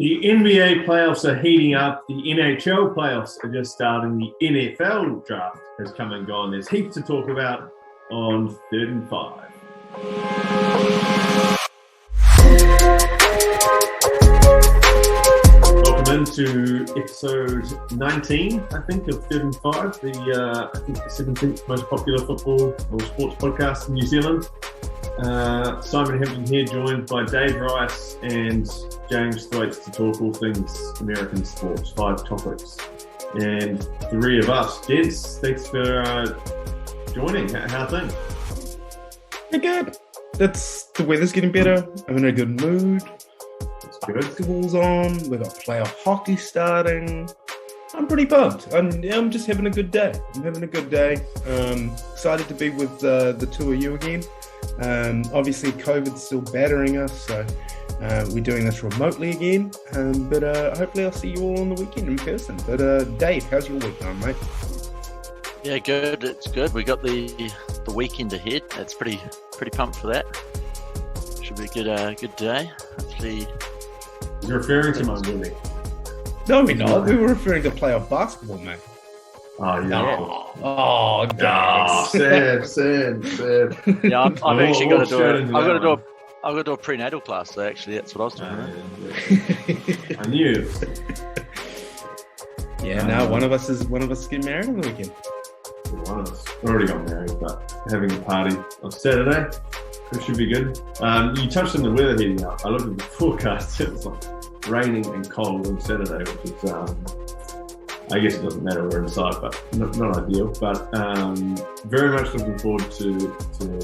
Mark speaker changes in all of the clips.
Speaker 1: The NBA playoffs are heating up. The NHL playoffs are just starting. The NFL draft has come and gone. There's heaps to talk about on 3rd and 5. Welcome into episode 19, I think, of 3rd and 5, I think the 17th most popular football or sports podcast in New Zealand. Simon Hampton here, joined by Dave Rice and James Thwaites to talk all things American sports, 5 topics. And 3 of us. Gents, thanks for joining. How are things?
Speaker 2: They're good. The weather's getting better. I'm in a good mood.
Speaker 1: It's good.
Speaker 2: Basketball's on. We've got playoff hockey starting. I'm pretty pumped. I'm just having a good day. Excited to be with the two of you again. Obviously, COVID's still battering us, so we're doing this remotely again. But hopefully I'll see you all on the weekend in person. But Dave, how's your week going, mate?
Speaker 3: Yeah, good. It's good. We got the weekend ahead. It's pretty pumped for that. Should be a good day. Hopefully.
Speaker 1: You're referring to my movie.
Speaker 2: No, we're not. We were referring to playoff basketball, mate.
Speaker 1: Oh, yeah.
Speaker 2: Oh, Dave.
Speaker 1: Sad.
Speaker 3: Yeah, I've actually got to do a prenatal class. So actually, that's what I was talking about.
Speaker 1: I knew.
Speaker 2: Yeah, now one of us is getting married on the weekend.
Speaker 1: One of us already got married, but having a party on Saturday, it should be good. You touched on the weather heating up. I looked at the forecast. It was like raining and cold on Saturday, which is, I guess it doesn't matter, we're inside, but not ideal. But very much looking forward to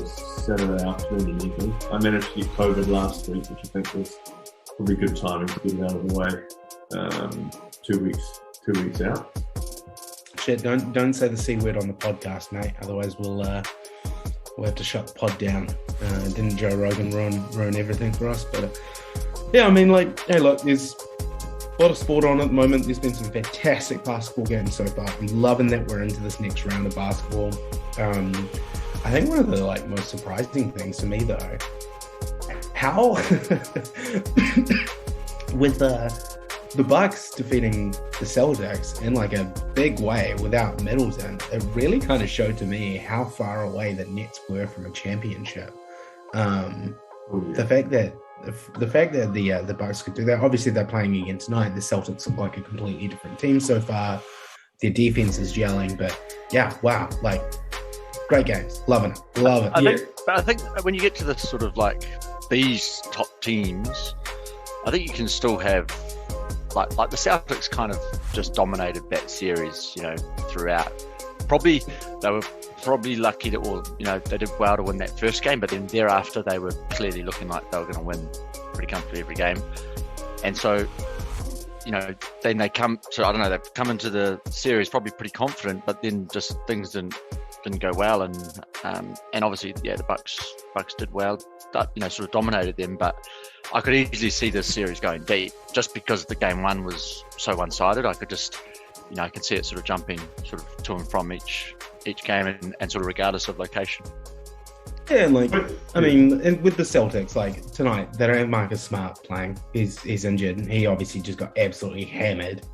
Speaker 1: Saturday afternoon and evening. I managed to get COVID last week, which I think was probably good timing to get it out of the way. 2 weeks out.
Speaker 2: Shit, don't say the C word on the podcast, mate. Otherwise we'll have to shut the pod down. Didn't Joe Rogan ruin everything for us? But yeah, I mean, like, hey, look, there's a lot of sport on at the moment. There's been some fantastic basketball games so far. I'm loving that we're into this next round of basketball. I think one of the most surprising things to me, though, how with the Bucks defeating the Celtics in a big way without Middleton, it really kind of showed to me how far away the Nets were from a championship. The fact that the Bucks could do that. Obviously, they're playing again tonight. The Celtics look like a completely different team so far. Their defense is gelling, but yeah, wow, great games. Loving it.
Speaker 3: I think when you get to the sort of these top teams, I think you can still have like the Celtics kind of just dominated that series, throughout. They were probably lucky that, they did well to win that first game, but then thereafter they were clearly looking like they were going to win pretty comfortably every game. And so, then they come to, they've come into the series probably pretty confident, but then just things didn't go well. And obviously, yeah, the Bucks did well, sort of dominated them, but I could easily see this series going deep just because the game one was so one-sided. I could just, I could see it sort of jumping sort of to and from each game and sort of regardless of location.
Speaker 2: Yeah, and with the Celtics, tonight, they don't have Marcus Smart playing. He's injured, and he obviously just got absolutely hammered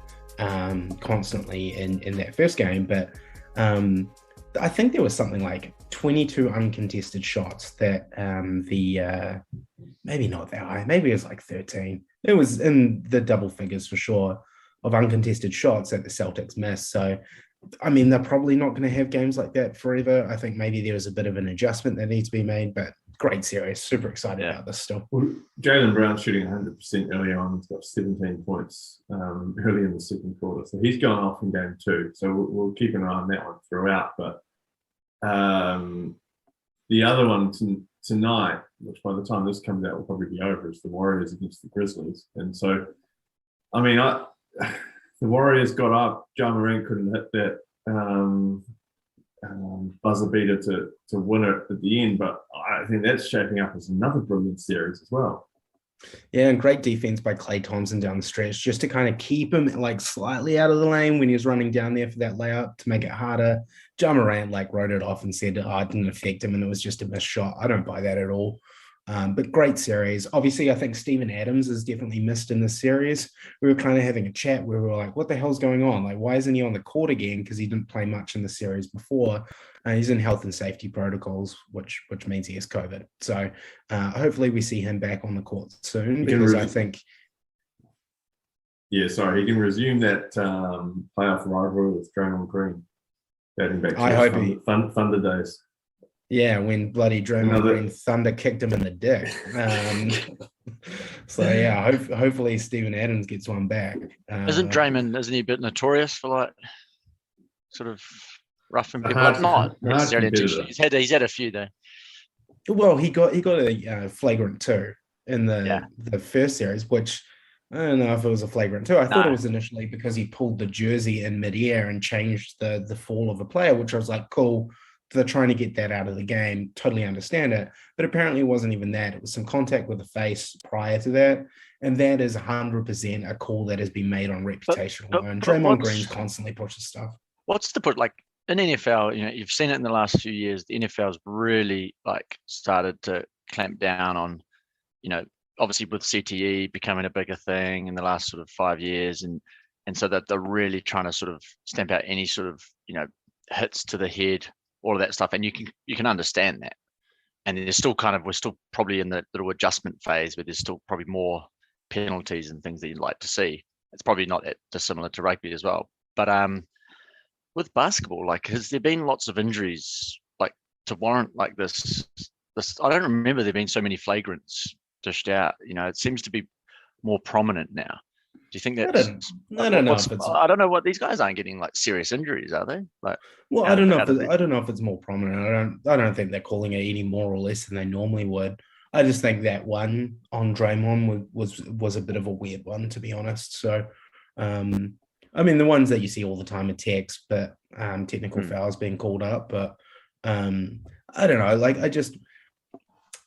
Speaker 2: constantly in that first game. But I think there was something like 22 uncontested shots that maybe not that high, maybe it was 13. It was in the double figures for sure of uncontested shots that the Celtics missed. So, I mean, they're probably not going to have games like that forever. I think maybe there was a bit of an adjustment that needs to be made, but great series. Super excited about this still.
Speaker 1: Well, Jaylen Brown's shooting 100% early on. He's got 17 points early in the second quarter. So he's gone off in game 2. So we'll keep an eye on that one throughout. But the other one tonight, which by the time this comes out will probably be over, is the Warriors against the Grizzlies. And so, I mean, the Warriors got up. Ja Morant couldn't hit that buzzer beater to win it at the end, but I think that's shaping up as another brilliant series as well.
Speaker 2: Yeah, and great defense by Klay Thompson down the stretch, just to kind of keep him slightly out of the lane when he was running down there for that layup to make it harder. Ja Morant wrote it off and said, it didn't affect him and it was just a missed shot. I don't buy that at all. But great series. Obviously, I think Steven Adams is definitely missed in this series. We were kind of having a chat where we were like, what the hell's going on? Like, why isn't he on the court again? Because he didn't play much in the series before. He's in health and safety protocols, which means he has COVID. So hopefully we see him back on the court soon, because I think...
Speaker 1: Yeah, sorry, he can resume that playoff rivalry with Draymond Green. Dating back to
Speaker 2: I hope
Speaker 1: Thunder days.
Speaker 2: Yeah, when bloody Draymond Green Thunder kicked him in the dick. So yeah, hopefully Steven Adams gets one back.
Speaker 3: Isn't he a bit notorious for like sort of roughing people? Not necessarily intentionally. He's had a few though.
Speaker 2: Well, he got a flagrant 2 in the first series, which I don't know if it was a flagrant 2. I thought it was initially because he pulled the jersey in midair and changed the fall of a player, which I was like, cool. They're trying to get that out of the game. Totally understand it. But apparently it wasn't even that. It was some contact with the face prior to that. And that is 100% a call that has been made on reputation alone. Draymond Green constantly pushes stuff.
Speaker 3: What's the put? Like in NFL, you've seen it in the last few years. The NFL's really like started to clamp down on, obviously with CTE becoming a bigger thing in the last sort of 5 years. And so that they're really trying to sort of stamp out any sort of, hits to the head, all of that stuff, and you can understand that. And then we're still probably in the little adjustment phase where there's still probably more penalties and things that you'd like to see. It's probably not that dissimilar to rugby as well. But with basketball, like, has there been lots of injuries like to warrant like this? I don't remember there being so many flagrants dished out. It seems to be more prominent now. Do you think that's... I don't know what these guys aren't getting like serious injuries, are they? Like,
Speaker 2: well, I don't know if it's more prominent. I don't think they're calling it any more or less than they normally would. I just think that one on Draymond was a bit of a weird one, to be honest. So, I mean, the ones that you see all the time are techs, but technical fouls being called up. But I don't know. Like,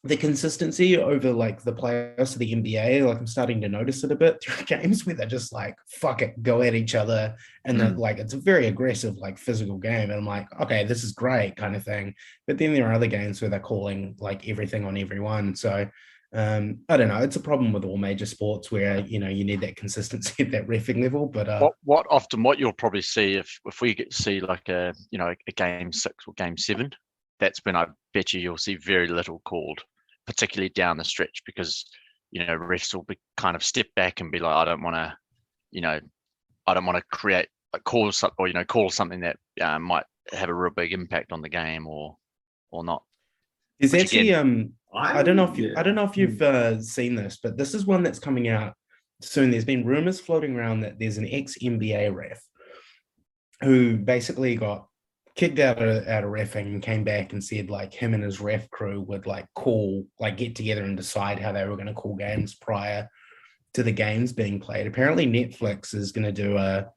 Speaker 2: the consistency over like the playoffs of the NBA, like I'm starting to notice it a bit through games where they're just like, fuck it, go at each other. And then like, it's a very aggressive, like physical game. And I'm like, okay, this is great kind of thing. But then there are other games where they're calling like everything on everyone. So I don't know. It's a problem with all major sports where, you need that consistency at that reffing level. But
Speaker 3: what you'll probably see if we get to see like a game 6 or game 7, that's when I bet you'll see very little called, particularly down the stretch, because refs will be kind of step back and be like, I don't want to create like call something that might have a real big impact on the game or not.
Speaker 2: There's actually I don't know if you've seen this, but this is one that's coming out soon. There's been rumors floating around that there's an ex-NBA ref who basically got kicked out of reffing and came back and said like him and his ref crew would like get together and decide how they were going to call games prior to the games being played. Apparently Netflix is going to do a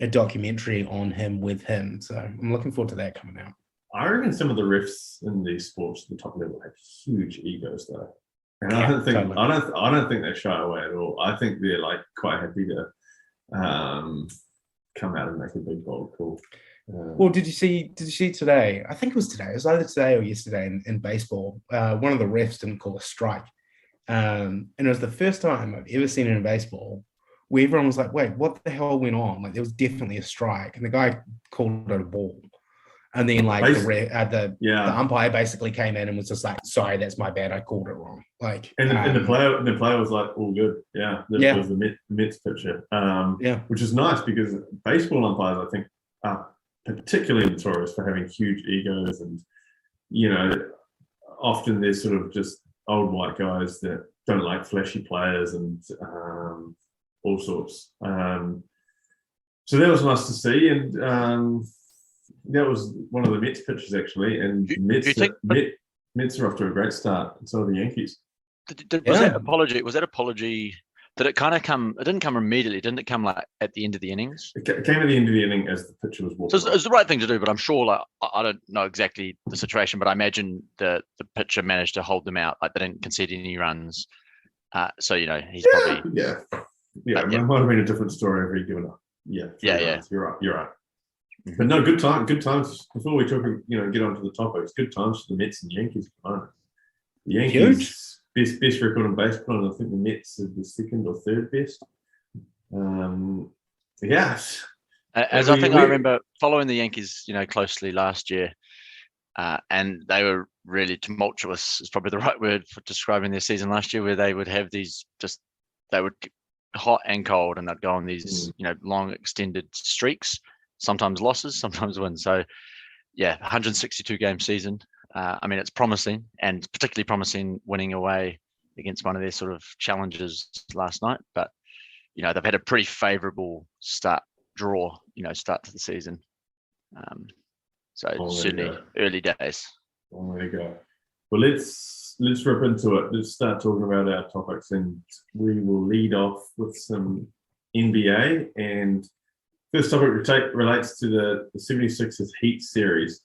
Speaker 2: documentary on him with him. So I'm looking forward to that coming out.
Speaker 1: I reckon some of the refs in these sports at the top level have huge egos though. And I don't think they shy away at all. I think they're like quite happy to come out and make a big bold call.
Speaker 2: Well, did you see today? I think it was today. It was either today or yesterday in baseball. One of the refs didn't call a strike. And it was the first time I've ever seen it in baseball where everyone was like, wait, what the hell went on? Like, there was definitely a strike. And the guy called it a ball. And then, like, the umpire basically came in and was just like, sorry, that's my bad. I called it wrong. Like,
Speaker 1: and the player was like, all good. Yeah. This was the Mets pitcher. Which is nice because baseball umpires, I think, are particularly notorious for having huge egos, and often there's sort of just old white guys that don't like flashy players and all sorts. So that was nice to see, and that was one of the Mets pitchers actually, and Mets are off to a great start, and so are the Yankees.
Speaker 3: Was that apology? Did it kind of come? It didn't come immediately, didn't it? Come like at the end of the innings.
Speaker 1: It came at the end of the inning as the pitcher was walking.
Speaker 3: So it's the right thing to do, but I'm sure, like, I don't know exactly the situation, but I imagine the pitcher managed to hold them out. Like, they didn't concede any runs, so he's probably
Speaker 1: It might have been a different story if he'd given up. Runs. You're right. Mm-hmm. But no, good times. Before we talk, get onto the topics. Good times for the Mets and Yankees. The Yankees.
Speaker 2: Huge.
Speaker 1: best record in baseball, and I think the Mets are the second or third best. Yeah.
Speaker 3: As I think I remember following the Yankees, closely last year, and they were really tumultuous, is probably the right word for describing their season last year, where they would have these they would get hot and cold, and they'd go on these, long extended streaks, sometimes losses, sometimes wins. So, 162 game season. It's promising, and particularly promising winning away against one of their sort of challenges last night. But, they've had a pretty favourable start to the season. Certainly early days.
Speaker 1: Oh, there you go. Well, let's rip into it. Let's start talking about our topics, and we will lead off with some NBA. And first topic relates to the 76ers Heat series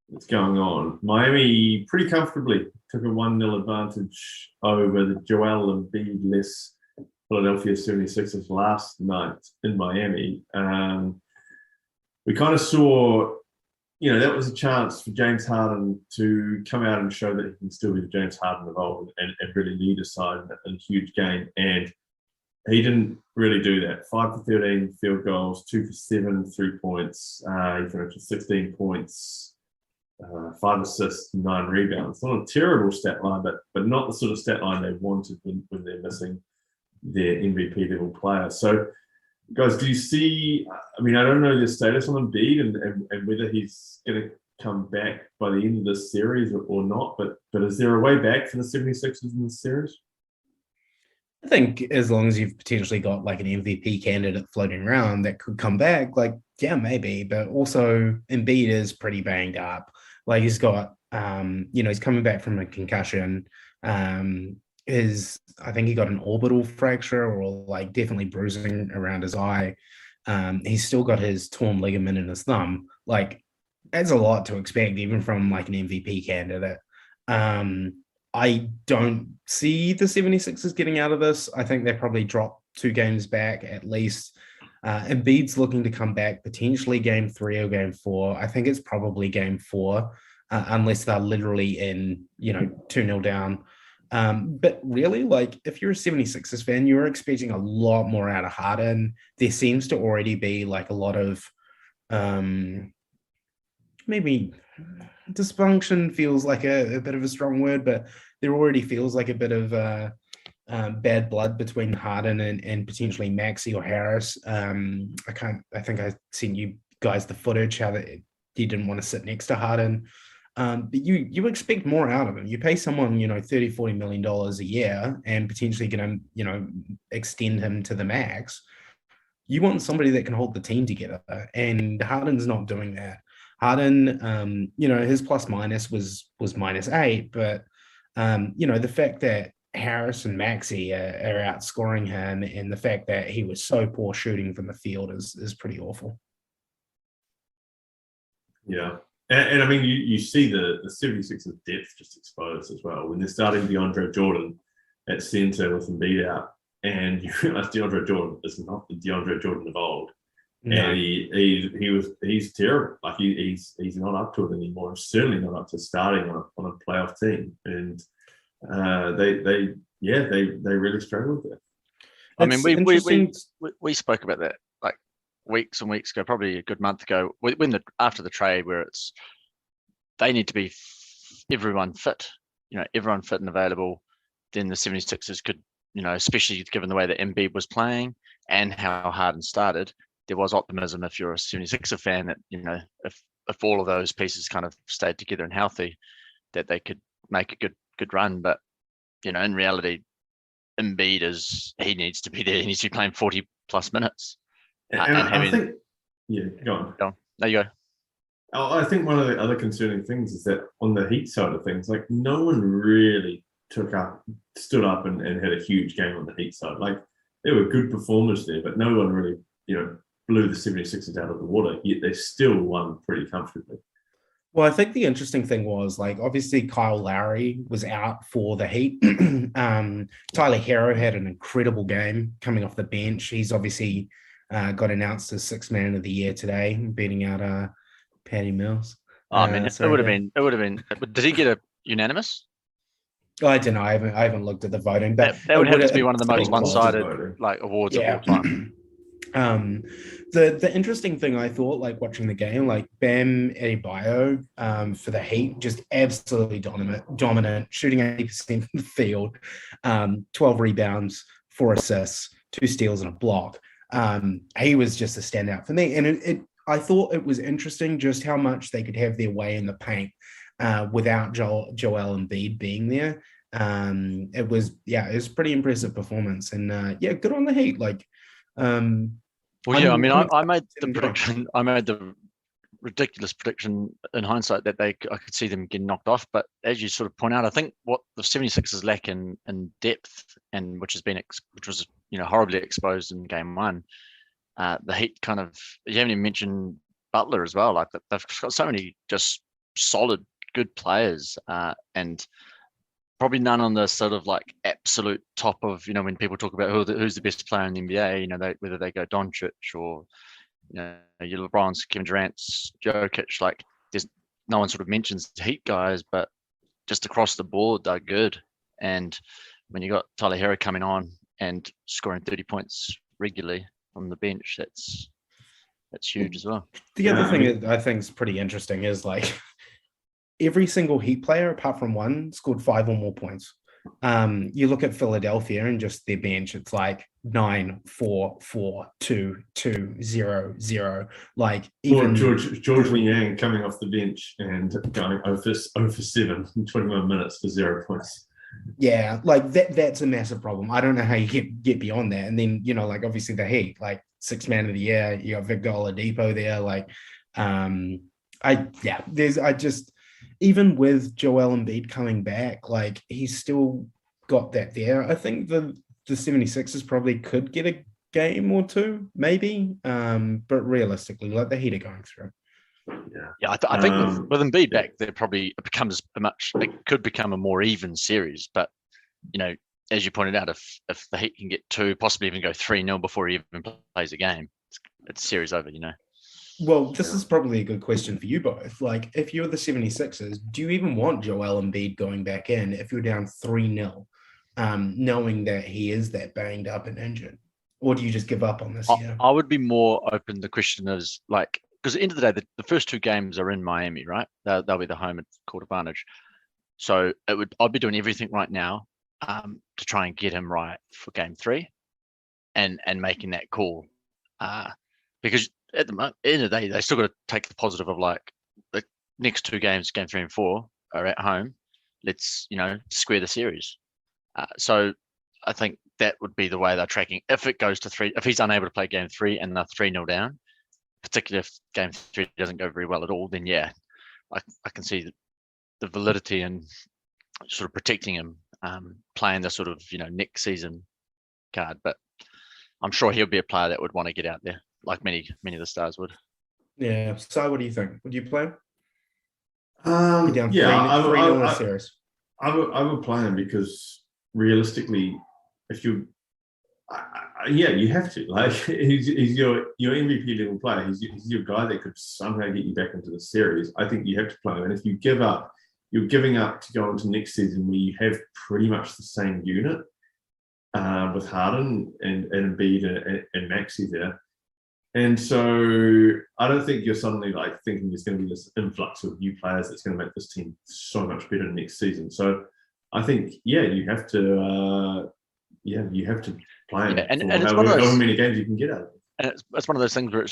Speaker 1: that's going on. Miami pretty comfortably took a 1-0 advantage over the Joel Embiid-less Philadelphia 76ers last night in Miami. We kind of saw, that was a chance for James Harden to come out and show that he can still be James Harden of old and really lead a side in a huge game. And he didn't really do that. 5 for 13 field goals, 2 for 7 3-points. He finished with 16 points, 5 assists, 9 rebounds. Not a terrible stat line, but not the sort of stat line they wanted when they're missing their MVP level player. So, guys, do you see? I don't know the status on Embiid and whether he's going to come back by the end of this series or not. But is there a way back for the 76ers in this series?
Speaker 2: I think as long as you've potentially got like an MVP candidate floating around that could come back, maybe. But also Embiid is pretty banged up. Like he's got, he's coming back from a concussion. I think he got an orbital fracture or definitely bruising around his eye. He's still got his torn ligament in his thumb. That's a lot to expect even from an MVP candidate. I don't see the 76ers getting out of this. I think they probably drop 2 games back at least. Embiid's looking to come back potentially game 3 or game 4. I think it's probably game 4 unless they're literally in, 2-0 down. But really, if you're a 76ers fan, you're expecting a lot more out of Harden. There seems to already be a lot of maybe dysfunction feels like a bit of a strong word, but there already feels like a bit of bad blood between Harden and potentially Maxey or Harris. I think I sent you guys the footage how that he didn't want to sit next to Harden. But you expect more out of him. You pay someone, $30-40 million a year and potentially going to, extend him to the max. You want somebody that can hold the team together, and Harden's not doing that. Harden, his plus minus was -8, but the fact that Harris and Maxey are outscoring him, and the fact that he was so poor shooting from the field is pretty awful.
Speaker 1: Yeah. And you see the 76ers depth just exposed as well. When they're starting DeAndre Jordan at center with Embiid out, and you realize DeAndre Jordan is not the DeAndre Jordan of old. No. And he's terrible. He's not up to it anymore. He's certainly not up to starting on a playoff team. And they really struggled there.
Speaker 3: We spoke about that weeks and weeks ago, probably a good month ago, after the trade, where they need to be everyone fit, everyone fit and available. Then the 76ers could, especially given the way that Embiid was playing and how Harden started, there was optimism if you're a 76er fan that, if all of those pieces kind of stayed together and healthy, that they could make a good run. But, in reality, Embiid he needs to be there. He needs to be playing 40 plus minutes.
Speaker 1: I think, go on.
Speaker 3: There you go.
Speaker 1: I think one of the other concerning things is that on the Heat side of things, no one really stood up and had a huge game on the Heat side. There were good performers there, but no one really, blew the 76ers out of the water. Yet they still won pretty comfortably.
Speaker 2: Well, I think the interesting thing was, obviously Kyle Lowry was out for the Heat. Tyler Hero had an incredible game coming off the bench. He's obviously got announced as 6th man of the year today, beating out Patty Mills.
Speaker 3: It would have been. Did he get a unanimous?
Speaker 2: I don't know. I haven't looked at the voting, but
Speaker 3: That would
Speaker 2: it
Speaker 3: have to be one of the most
Speaker 2: pretty close.
Speaker 3: one-sided like awards of
Speaker 2: Yeah.
Speaker 3: all time.
Speaker 2: The interesting thing I thought, like watching the game, like Bam Adebayo for the Heat, just absolutely dominant, shooting 80% from the field, 12 rebounds, 4 assists, 2 steals, and a block. He was just a standout for me, and I thought it was interesting just how much they could have their way in the paint without Joel Embiid being there. It was a pretty impressive performance, and good on the Heat. Like,
Speaker 3: I made the prediction. I made the ridiculous prediction in hindsight that I could see them getting knocked off. But as you sort of point out, I think what the 76ers lack in depth, and which was horribly exposed in game 1. The Heat kind of, you haven't even mentioned Butler as well. Like they've got so many just solid, good players, and probably none on the sort of like absolute top of, when people talk about who's the best player in the NBA, whether they go Doncic or, your LeBron's, Kevin Durant's, Jokic, like there's no one sort of mentions the Heat guys, but just across the board, they're good. And when you got Tyler Hero coming on and scoring 30 points regularly on the bench, that's huge as well.
Speaker 2: The other thing that I think is pretty interesting is like every single Heat player, apart from one, scored 5 or more points. You look at Philadelphia and just their bench, it's like 9, 4, 4, 2, 2, 0, 0. Like even
Speaker 1: George Liang coming off the bench and going over 7 in 21 minutes for 0 points.
Speaker 2: Yeah, like that's a massive problem. I don't know how you get beyond that. And then, like obviously the Heat, like 6th man of the year, you got Victor Oladipo there. Like, even with Joel Embiid coming back, like he's still got that there. I think the 76ers probably could get a game or 2, maybe. But realistically, like the Heat are going through.
Speaker 3: Yeah, I think with Embiid back, it could become a more even series. But as you pointed out, if the Heat can get 2, possibly even go 3-0 before he even plays a game, it's series over.
Speaker 2: Well, this is probably a good question for you both. Like, if you're the 76ers, do you even want Joel Embiid going back in if you're down 3-0, knowing that he is that banged up and injured? Or do you just give up on this year?
Speaker 3: I would be more open. The question is, like, because at the end of the day, the first 2 games are in Miami, right? They'll be the home court advantage. So I'd be doing everything right now to try and get him right for game 3 and making that call. Because at the end of the day, they still got to take the positive of like the next 2 games, game 3 and 4 are at home. Let's, square the series. So I think that would be the way they're tracking. If it goes to 3, if he's unable to play game 3 and they're 3-0 down, particularly if game 3 doesn't go very well at all, then I can see the validity and sort of protecting him, playing the sort of, next season card. But I'm sure he'll be a player that would want to get out there, like many of the stars would.
Speaker 2: Yeah. So what do you think? Would you play?
Speaker 1: Down
Speaker 2: 3-0 in a series.
Speaker 1: I would play him because realistically, if you, you have to. Like he's your MVP level player. He's your guy that could somehow get you back into the series. I think you have to play him. And if you give up, you're giving up to go into next season where you have pretty much the same unit with Harden and Embiid and Maxey there. And so I don't think you're suddenly like thinking there's going to be this influx of new players that's going to make this team so much better next season. So I think, you have to play him
Speaker 3: and
Speaker 1: for
Speaker 3: it's one of those,
Speaker 1: however many games you can get out of it.
Speaker 3: And it's one of those things where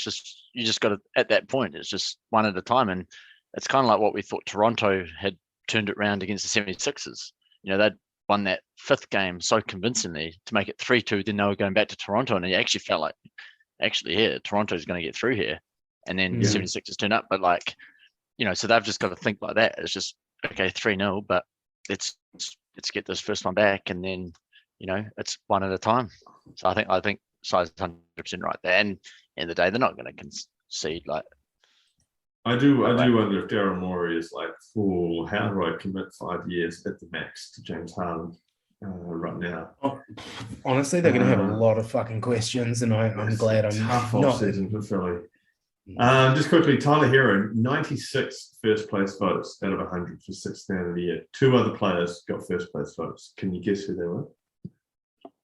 Speaker 3: you just got to, at that point, it's just one at a time. And it's kind of like what we thought Toronto had turned it around against the 76ers. They'd won that 5th game so convincingly to make it 3-2. Then they were going back to Toronto, and it actually felt like, Toronto's going to get through here. And then the 76ers turn up. But so they've just got to think like that. It's just, okay, 3-0, but let's get this first one back. And then, it's one at a time. So I think Si's 100% right there. And in the day, they're not going to concede. Like,
Speaker 1: I do wonder if Daryl Morey is like, how do I commit 5 years at the max to James Harden right now?
Speaker 2: Honestly, they're going to have a lot of fucking questions, and I'm glad I'm
Speaker 1: tough
Speaker 2: not.
Speaker 1: Off season for Philly. Just quickly, Tyler Hero, 96 first place votes out of 100 for sixth man of the year. 2 other players got first place votes. Can you guess who they were?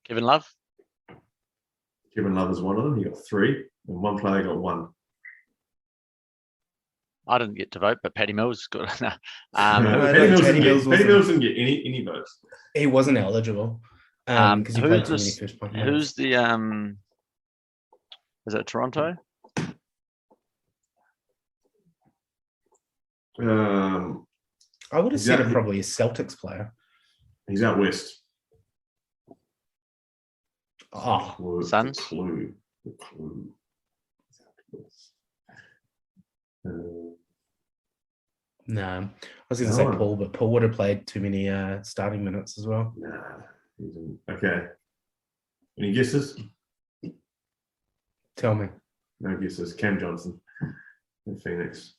Speaker 3: Kevin Love.
Speaker 1: Kevin Love is one of them. He got 3, and one player got 1.
Speaker 3: I didn't get to vote, but Paddy Mills got.
Speaker 1: Paddy Mills didn't get any votes.
Speaker 2: He wasn't eligible because he played too many first point.
Speaker 3: Who's the is it Toronto?
Speaker 2: I would have said it probably a Celtics player.
Speaker 1: He's out west.
Speaker 2: Oh,
Speaker 3: Suns.
Speaker 1: The clue.
Speaker 2: No, I was going to say Paul, but Paul would have played too many starting minutes as well.
Speaker 1: Nah, he didn't. Okay. Any guesses?
Speaker 2: Tell me.
Speaker 1: No guesses. Cam Johnson in Phoenix.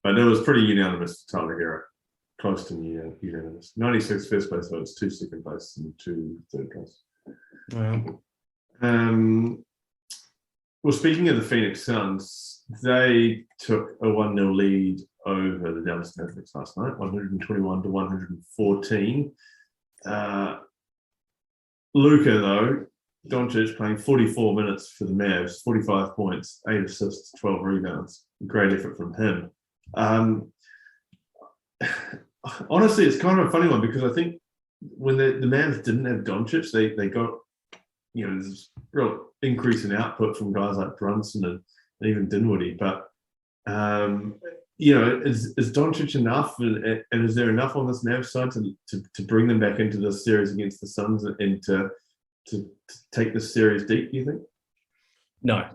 Speaker 1: But it was pretty unanimous to Tyler Hero. Close to unanimous. 96 first place votes, 2 second place, and 2 third place.
Speaker 2: Wow.
Speaker 1: Well, speaking of the Phoenix Suns, they took a 1-0 lead over the Dallas Mavericks last night, 121-114. Luka, though, Doncic playing 44 minutes for the Mavs, 45 points, 8 assists, 12 rebounds. Great effort from him. Honestly, it's kind of a funny one because I think when the Mavs didn't have Doncic, they got this real increase in output from guys like Brunson and even Dinwiddie. But is Doncic enough, and is there enough on this Mavs side to bring them back into this series against the Suns and to take this series deep? Do you think?
Speaker 2: No.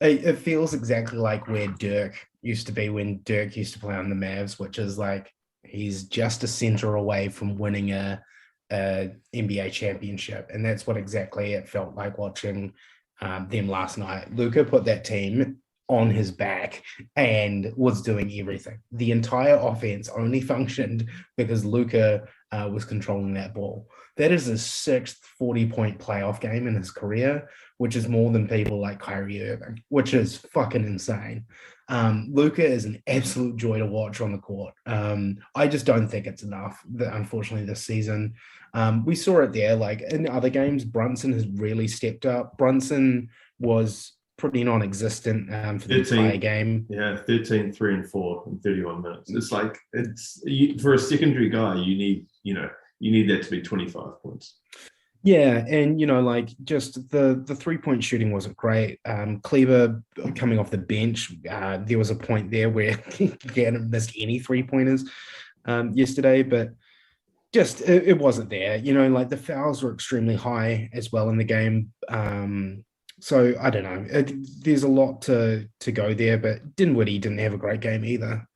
Speaker 2: It feels exactly like where Dirk used to be when Dirk used to play on the Mavs, which is like he's just a center away from winning a NBA championship. And that's what exactly it felt like watching them last night. Luka put that team on his back and was doing everything. The entire offense only functioned because Luka was controlling that ball. That is his 6th 40-point playoff game in his career, which is more than people like Kyrie Irving, which is fucking insane. Luka is an absolute joy to watch on the court. I just don't think it's enough, unfortunately, this season. We saw it there, like in other games, Brunson has really stepped up. Brunson was pretty non-existent for the entire game.
Speaker 1: Yeah, 13, 3, and 4 in 31 minutes. It's like, for a secondary guy, you need that to be 25 points.
Speaker 2: Yeah, and just the 3-point shooting wasn't great. Kleber coming off the bench, there was a point there where he hadn't missed any 3-pointers yesterday, but just it wasn't there. The fouls were extremely high as well in the game. So I don't know. There's a lot to go there, but Dinwiddie didn't have a great game either.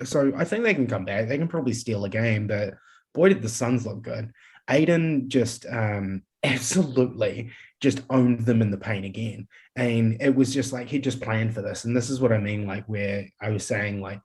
Speaker 2: So I think they can come back. They can probably steal a game, but boy, did the Suns look good. Aiden just absolutely just owned them in the paint again. And it was just like he just planned for this. And this is what I mean, like where I was saying, like,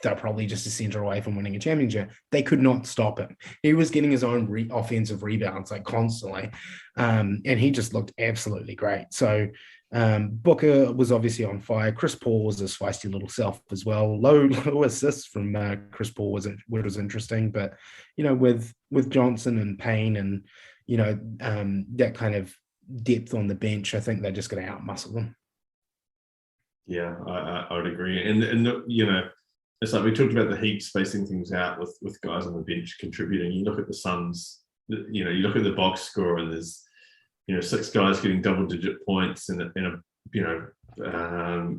Speaker 2: they're probably just a center away from winning a championship. They could not stop him. He was getting his own offensive rebounds like constantly. And he just looked absolutely great. So Booker was obviously on fire. Chris Paul was a feisty little self as well. Low assists from Chris Paul was interesting. But, with Johnson and Payne and, that kind of depth on the bench, I think they're just going to outmuscle them.
Speaker 1: Yeah, I would agree. And it's like we talked about the Heat spacing things out with guys on the bench contributing. You look at the Suns, you look at the box score and there's, 6 guys getting double-digit points and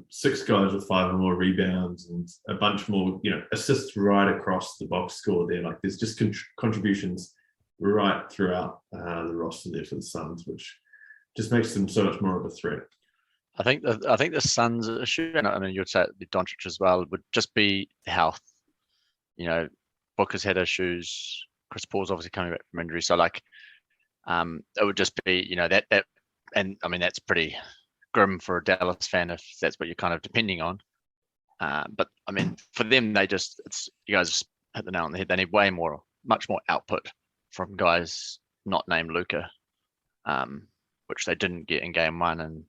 Speaker 1: 6 guys with 5 or more rebounds and a bunch more, assists right across the box score there. Like there's just contributions right throughout the roster there for the Suns, which just makes them so much more of a threat.
Speaker 3: I think the Suns' issue, and I mean you'd say the Doncic as well, would just be health. Booker's had issues. Chris Paul's obviously coming back from injury, so like, it would just be that, and I mean that's pretty grim for a Dallas fan if that's what you're kind of depending on. But I mean for them, you guys hit the nail on the head. They need much more output from guys not named Luka, which they didn't get in game 1 and.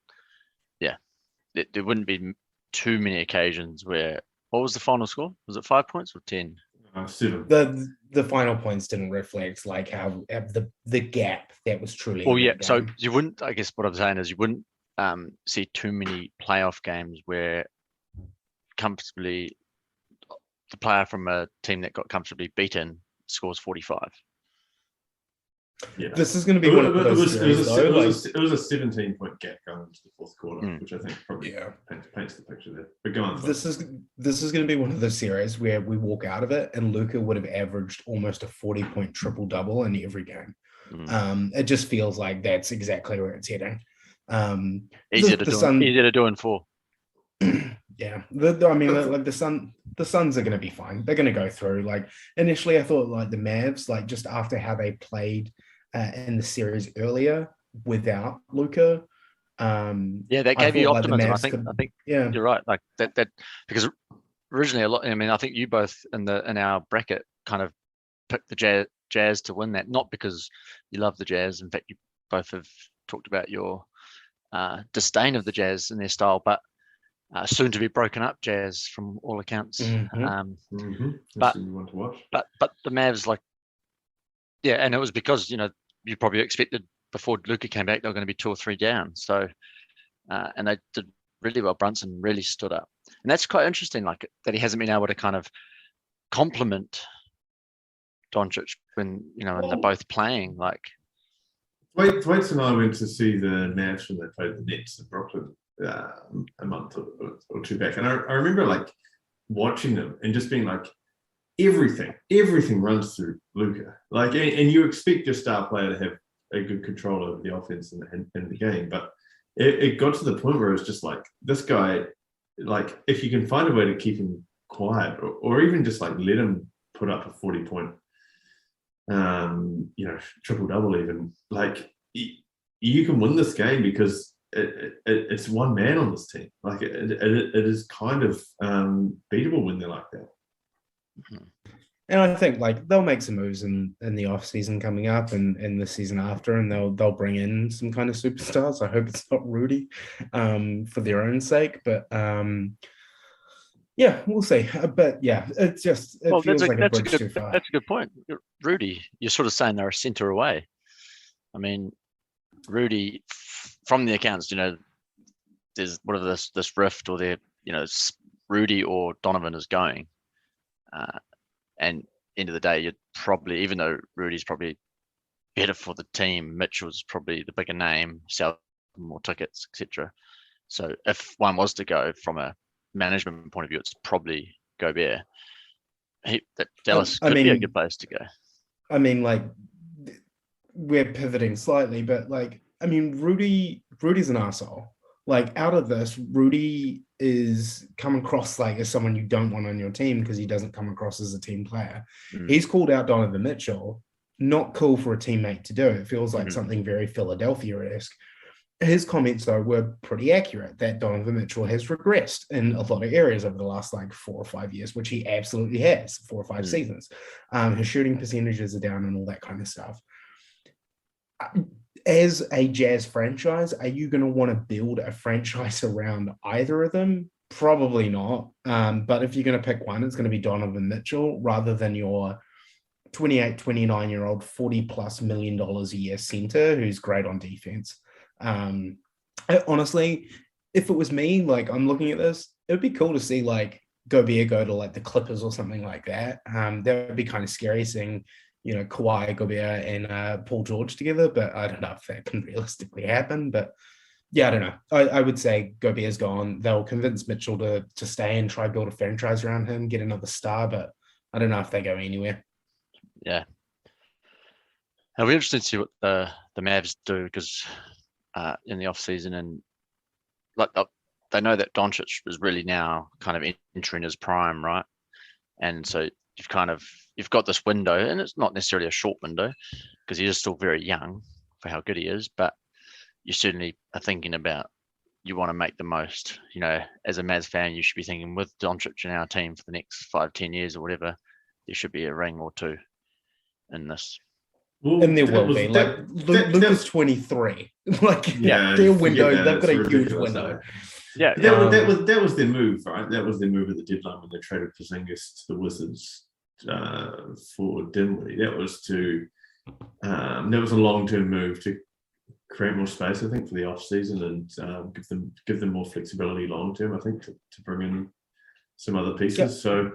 Speaker 3: there wouldn't be too many occasions where. What was the final score? Was it 5 points or 10?
Speaker 1: 7.
Speaker 2: The final points didn't reflect like how the gap that was truly.
Speaker 3: Well, yeah. So you wouldn't. I guess what I'm saying is you wouldn't see too many playoff games where comfortably the player from a team that got comfortably beaten scores 45.
Speaker 1: Yeah.
Speaker 2: This is going to be one of those series, though.
Speaker 1: It was a 17-point gap going into the fourth quarter, which I think probably paints the picture there. But go on.
Speaker 2: This is going to be one of those series where we walk out of it and Luka would have averaged almost a 40-point triple-double in every game. It just feels like that's exactly where it's heading.
Speaker 3: Easier to do in 4.
Speaker 2: Yeah, the Suns are going to be fine. They're going to go through. Like initially, I thought like the Mavs, like just after how they played in the series earlier without Luka.
Speaker 3: That gave you optimism. I think you're right. Like that because originally a lot. I mean, I think you both in our bracket kind of picked the Jazz to win that, not because you love the Jazz. In fact, you both have talked about your disdain of the Jazz and their style, but soon to be broken up Jazz from all accounts. But
Speaker 1: you want to watch.
Speaker 3: But the Mavs, like, and it was because you probably expected before Luka came back they were going to be 2 or 3 down. So and they did really well. Brunson really stood up, and that's quite interesting. Like that he hasn't been able to kind of compliment Doncic when when they're both playing. Like
Speaker 1: Thwaites and I went to see the Mavs when they played the Nets in Brooklyn a month or 2 back, and I remember like watching them and just being like, everything runs through Luka. Like, and you expect your star player to have a good control over the offense in the game, but it got to the point where it was just like this guy, like if you can find a way to keep him quiet or even just like let him put up a 40-point, triple double, even like you can win this game because it's one man on this team. Like it is kind of beatable when they're like that.
Speaker 2: Mm-hmm. And I think like they'll make some moves in the off season coming up and the season after, and they'll bring in some kind of superstars. I hope it's not Rudy, for their own sake. But we'll see. But it feels like a bridge too far.
Speaker 3: That's a good point. Rudy, you're sort of saying they're a center away. I mean, Rudy, from the accounts, there's whatever this rift, or Rudy or Donovan is going, and end of the day, you'd probably, even though Rudy's probably better for the team, Mitchell's probably the bigger name, sell more tickets, etc. So if one was to go from a management point of view, it's probably Gobert. Dallas could be a good place to go.
Speaker 2: I mean, like, we're pivoting slightly, but like, I mean, Rudy's an arsehole. Like, out of this, Rudy is coming across like as someone you don't want on your team because he doesn't come across as a team player. He's called out Donovan Mitchell. Not cool for a teammate to do. It feels like something very Philadelphia-esque. His comments, though, were pretty accurate that Donovan Mitchell has regressed in a lot of areas over the last 4 or 5 years, which he absolutely has, 4 or 5 seasons. His shooting percentages are down and all that kind of stuff. As a Jazz franchise, are you going to want to build a franchise around either of them? Probably not. But if you're going to pick one, it's going to be Donovan Mitchell rather than your 28, 29-year-old, $40+ million a year center who's great on defense. Honestly, if it was me, like I'm looking at this, it would be cool to see like Gobert go to like the Clippers or something like that. That would be kind of scary seeing, Kawhi, Gobert, and Paul George together, but I don't know if that can realistically happen. But I don't know. I would say Gobert's gone. They'll convince Mitchell to stay and try build a franchise around him, get another star, but I don't know if they go anywhere.
Speaker 3: Yeah. It'll be interesting to see what the Mavs do because in the off season, and like they know that Doncic is really now kind of entering his prime, right? And so you've got this window, and it's not necessarily a short window because he is still very young for how good he is, but you certainly are thinking about you want to make the most. As a Mavs fan, you should be thinking with Doncic in our team for the next 5-10 years or whatever, there should be a ring or two in this.
Speaker 2: Well, and there will be. Luke is 23. Their window, they've got a huge window.
Speaker 3: Yeah,
Speaker 1: that was their move, right? That was their move at the deadline when they traded Porzingis to the Wizards for Dinwiddie. That was that was a long-term move to create more space, I think, for the off season and give them more flexibility long term. I think to bring in some other pieces. Yep. So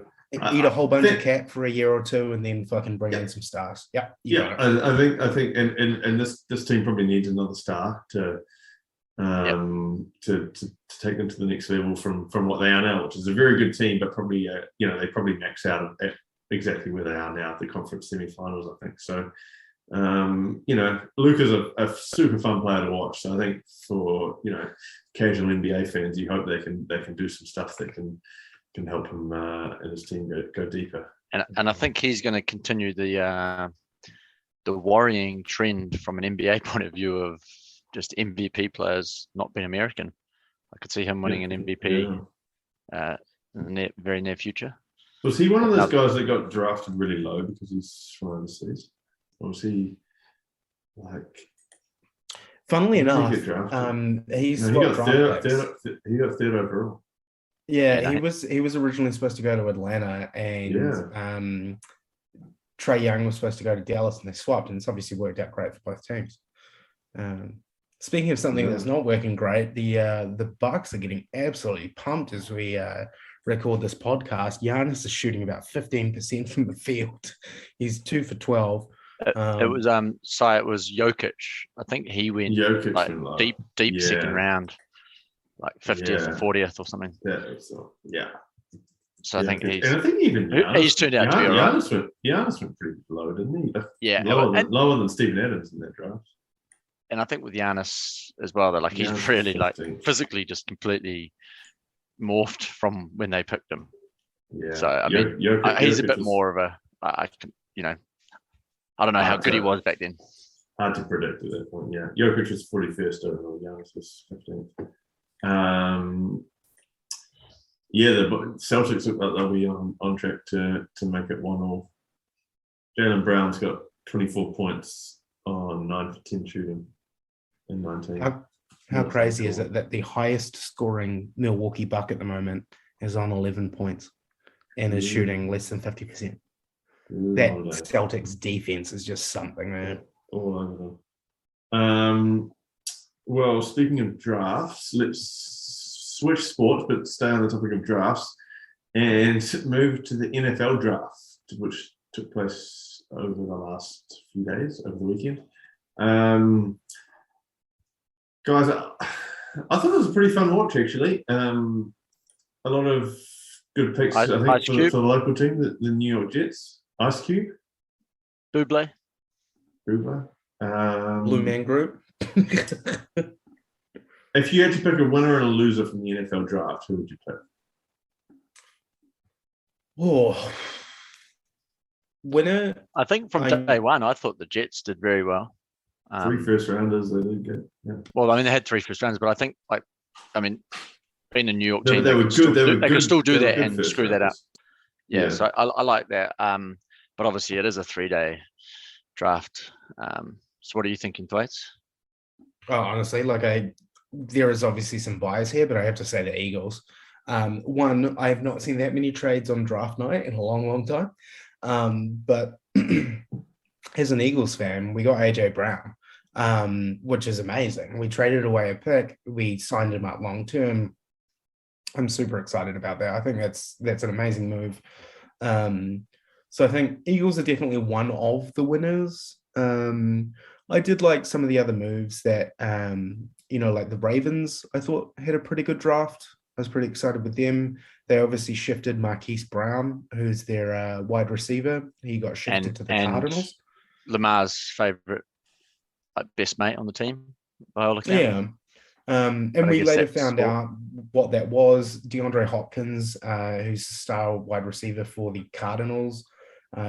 Speaker 2: eat a whole bunch of cap for a year or two, and then fucking bring in some stars. Yeah,
Speaker 1: I think, and this team probably needs another star to take them to the next level from what they are now, which is a very good team, but probably they probably max out at exactly where they are now at the conference semi-finals, I think. So Luke is a super fun player to watch. So I think for casual NBA fans, you hope they can do some stuff that can help him and his team go deeper.
Speaker 3: And I think he's going to continue the worrying trend from an NBA point of view of just MVP players not being American. I could see him winning an MVP in the very near future.
Speaker 1: Was he one of those guys that got drafted really low because he's from overseas? Or was he like?
Speaker 2: Funnily enough,
Speaker 1: he got third overall.
Speaker 2: Yeah, he was originally supposed to go to Atlanta, and Trae Young was supposed to go to Dallas, and they swapped, and it's obviously worked out great for both teams. Speaking of something that's not working great, the Bucks are getting absolutely pumped as we record this podcast. Giannis is shooting about 15% from the field. He's 2 for 12.
Speaker 3: It was it was Jokic. I think he went deep second round, like 50th or 40th or something.
Speaker 1: Yeah.
Speaker 3: So I think
Speaker 1: he's
Speaker 3: turned out to be alright.
Speaker 1: Giannis went pretty low, didn't he?
Speaker 3: Yeah,
Speaker 1: lower than Steven Adams in that draft.
Speaker 3: And I think with Giannis as well, that he's really physically just completely morphed from when they picked him.
Speaker 1: Yeah.
Speaker 3: So I mean, he's a bit more of a I don't know how good he was back then.
Speaker 1: Hard to predict at that point. Yeah, Jokic was 41st overall. Giannis was 15th. The Celtics look like they'll be on track to make it 1-1. Jaylen Brown's got 24 points on 9 for 10 shooting in 19.
Speaker 2: How crazy is it that the highest scoring Milwaukee Buck at the moment is on 11 points and is shooting less than 50%? That Celtics defense is just something, man.
Speaker 1: All over them. Well, speaking of drafts, let's switch sports, but stay on the topic of drafts and move to the NFL draft, which took place over the last few days, over the weekend. Guys, I thought it was a pretty fun watch, actually. A lot of good picks, I think, for the local team, the New York Jets. Ice Cube.
Speaker 3: Buble.
Speaker 2: Blue Man Group.
Speaker 1: If you had to pick a winner and a loser from the NFL draft, who would you pick?
Speaker 2: Oh, winner.
Speaker 3: I think from day one, I thought the Jets did very well.
Speaker 1: 3 first rounders, they did good. Yeah.
Speaker 3: Well, I mean, they had 3 first rounders, but I think, being a New York team,
Speaker 1: they could
Speaker 3: still do that and screw that up. Yeah, so I like that. But obviously, it is a 3-day draft. So, what are you thinking, Thwaites?
Speaker 2: Oh, honestly, there is obviously some bias here, but I have to say the Eagles. One, I have not seen that many trades on draft night in a long, long time. But as an Eagles fan, we got AJ Brown, which is amazing. We traded away a pick. We signed him up long term. I'm super excited about that. I think that's an amazing move. So I think Eagles are definitely one of the winners. I did like some of the other moves that, like the Ravens, I thought had a pretty good draft. I was pretty excited with them. They obviously shifted Marquise Brown, who's their wide receiver. He got shifted to the Cardinals.
Speaker 3: Lamar's favorite, best mate on the team, by all accounts.
Speaker 2: Yeah. And we later found out what that was. DeAndre Hopkins, who's the star wide receiver for the Cardinals,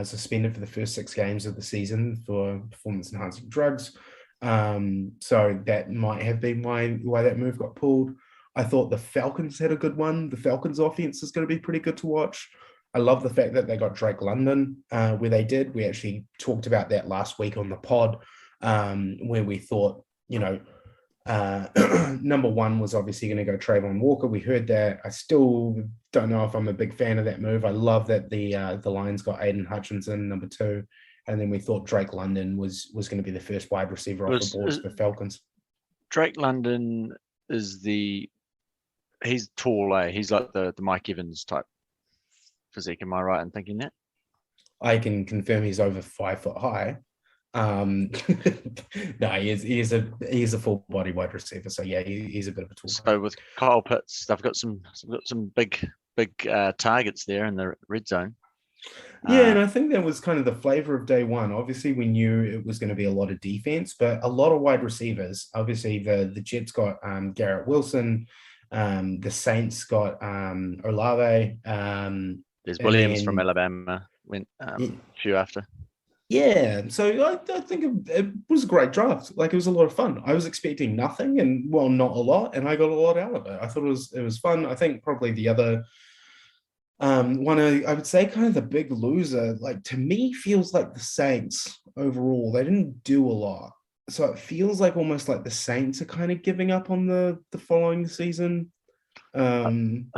Speaker 2: suspended for the first 6 games of the season for performance-enhancing drugs. So that might have been why that move got pulled. I thought the Falcons had a good one. The Falcons offense is going to be pretty good to watch. I love the fact that they got Drake London where they did. We actually talked about that last week on the pod, where we thought, Number one was obviously going to go Trayvon Walker. We heard that. I still don't know if I'm a big fan of that move. I love that the Lions got Aiden Hutchinson, number two, and then we thought Drake London was going to be the first wide receiver off the board for Falcons.
Speaker 3: Drake London is he's tall, eh? He's like the Mike Evans type physique. Am I right in thinking that?
Speaker 2: I can confirm he's over 5 foot high. No, he is a full body wide receiver. So yeah, he's a bit of a tool.
Speaker 3: So with Kyle Pitts, they've got some big targets there in the red zone.
Speaker 2: Yeah, and I think that was kind of the flavor of day one. Obviously, we knew it was going to be a lot of defense, but a lot of wide receivers. Obviously, the Jets got Garrett Wilson. The Saints got Olave.
Speaker 3: There's Williams from Alabama. Went a few after.
Speaker 2: Yeah, so I think it was a great draft. Like, it was a lot of fun. I was expecting nothing, and well, not a lot, and I got a lot out of it. I thought it was fun. I think probably the other one, I would say, kind of the big loser, like, to me, feels like the Saints overall. They didn't do a lot, so it feels like almost like the Saints are kind of giving up on the following season.
Speaker 3: I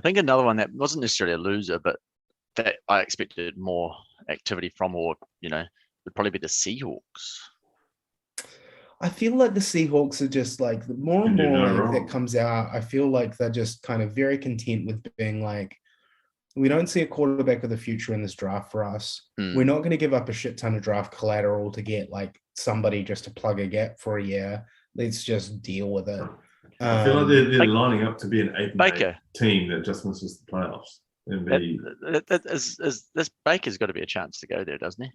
Speaker 3: think another one that wasn't necessarily a loser, but that I expected more activity from, or would probably be the Seahawks.
Speaker 2: I feel like the Seahawks are just like, more and more that comes out, I feel like they're just kind of very content with being like, we don't see a quarterback of the future in this draft for us. We're not going to give up a shit ton of draft collateral to get like somebody just to plug a gap for a year. Let's just deal with it.
Speaker 1: I feel like they're lining up to be an 8-8 team that just misses the playoffs.
Speaker 3: This Baker's got to be a chance to go there, doesn't he?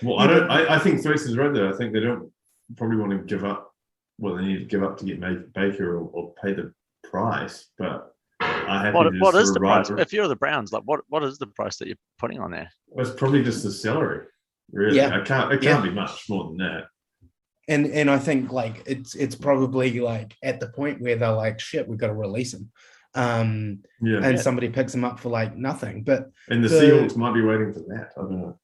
Speaker 1: Well, I think Thrace is right there. I think they don't probably want to give up what they need to give up to get Baker or pay the price. But
Speaker 3: what is the price? If you're the Browns, like what is the price that you're putting on there?
Speaker 1: Well, it's probably just the salary. Really, yeah. It can't be much more than that.
Speaker 2: And I think like it's probably like at the point where they're like, shit, we've got to release him. Somebody picks him up for like nothing. And
Speaker 1: the Seahawks might be waiting for that. I don't know.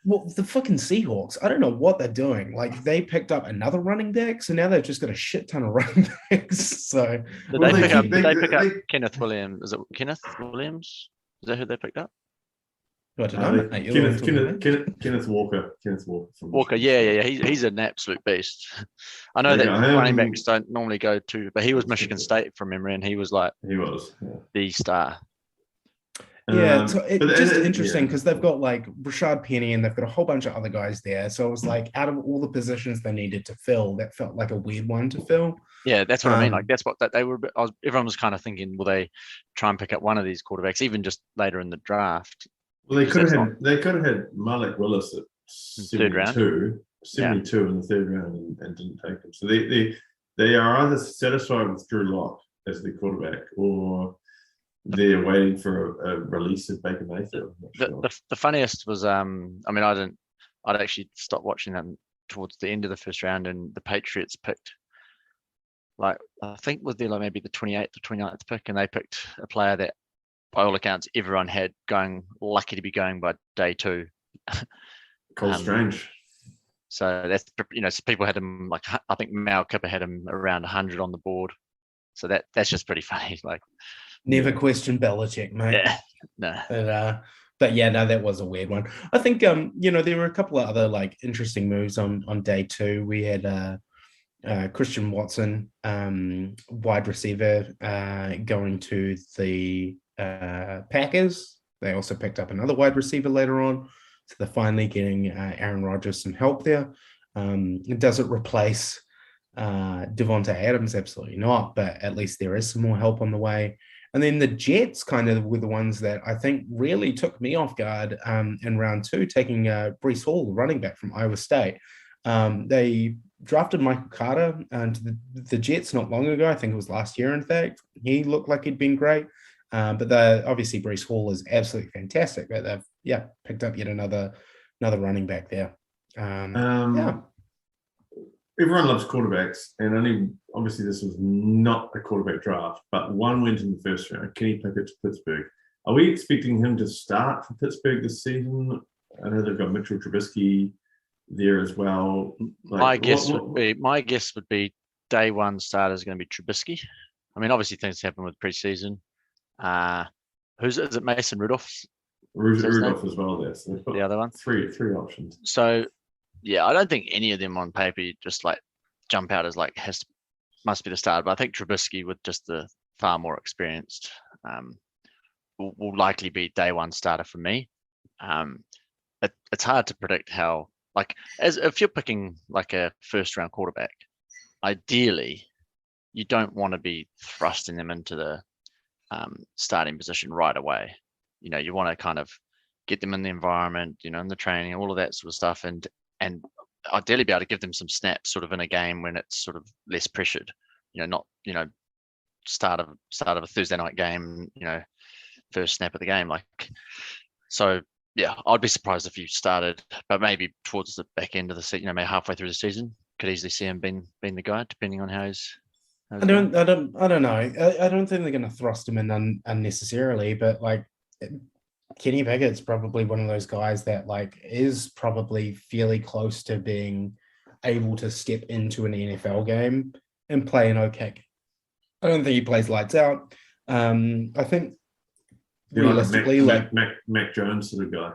Speaker 2: Well, the fucking Seahawks, I don't know what they're doing. Like, they picked up another running back, so now they've just got a shit ton of running backs. So
Speaker 3: did they pick up Kenneth Williams? Is it Kenneth Williams? Is that who they picked up?
Speaker 2: I don't know.
Speaker 1: Kenneth Walker.
Speaker 3: Walker, yeah. He's an absolute beast. I know that running backs don't normally go to, but he was Michigan State from memory, and he was the star.
Speaker 2: Yeah, so it's just interesting because they've got like Rashad Penny and they've got a whole bunch of other guys there. So it was like, out of all the positions they needed to fill, that felt like a weird one to fill.
Speaker 3: Yeah, that's what I mean. Like, that's what they were. Everyone was kind of thinking, will they try and pick up one of these quarterbacks, even just later in the draft?
Speaker 1: Well, they could have had Malik Willis at 72 in the third round and didn't take him. So they are either satisfied with Drew Lock as the quarterback, or they're waiting for a release of Baker Mayfield.
Speaker 3: The funniest was, I'd actually stopped watching them towards the end of the first round, and the Patriots picked, like, I think was there like maybe the 28th or 29th pick, and they picked a player that, by all accounts, everyone had lucky to be going by day 2.
Speaker 1: Cole Strange.
Speaker 3: So that's, so people had him, like, I think Mal Kipper had him around 100 on the board. So that's just pretty funny. Like,
Speaker 2: never question Belichick, mate.
Speaker 3: Yeah, no.
Speaker 2: But yeah, no, that was a weird one. I think, there were a couple of other like interesting moves on day 2. We had Christian Watson, wide receiver, going to the Packers. They also picked up another wide receiver later on. So they're finally getting Aaron Rodgers some help there. Does it replace Devonta Adams? Absolutely not, but at least there is some more help on the way. And then the Jets kind of were the ones that I think really took me off guard in round 2, taking Breece Hall, the running back from Iowa State. They drafted Michael Carter to the Jets not long ago. I think it was last year, in fact. He looked like he'd been great. But obviously Breece Hall is absolutely fantastic. But they've picked up yet another running back there.
Speaker 1: Everyone loves quarterbacks, and obviously this was not a quarterback draft, but one went in the first round, Kenny Pickett to Pittsburgh. Are we expecting him to start for Pittsburgh this season? I know they've got Mitchell Trubisky there as well.
Speaker 3: My guess would be day one starter is going to be Trubisky. I mean, obviously things happen with preseason. Is it Mason Rudolph?
Speaker 1: Rudolph as well there. So
Speaker 3: the other one.
Speaker 1: Three options.
Speaker 3: So, yeah, I don't think any of them on paper just like jump out as like must be the starter. But I think Trubisky, with just the far more experienced, will likely be day one starter for me. It's hard to predict how, like, as if you're picking like a first round quarterback, ideally you don't want to be thrusting them into the starting position right away. You want to kind of get them in the environment, in the training, all of that sort of stuff, and ideally be able to give them some snaps sort of in a game when it's sort of less pressured. Not start of a Thursday night game, first snap of the game, like. So yeah, I'd be surprised if you started, but maybe towards the back end of the season, maybe halfway through the season, could easily see him being the guy, depending on how he's.
Speaker 2: I don't know. I don't think they're going to thrust him in unnecessarily, but like Kenny Pickett's probably one of those guys that like is probably fairly close to being able to step into an NFL game and play an okay. I don't think he plays lights out. I think realistically,
Speaker 1: like Mac Jones sort of guy.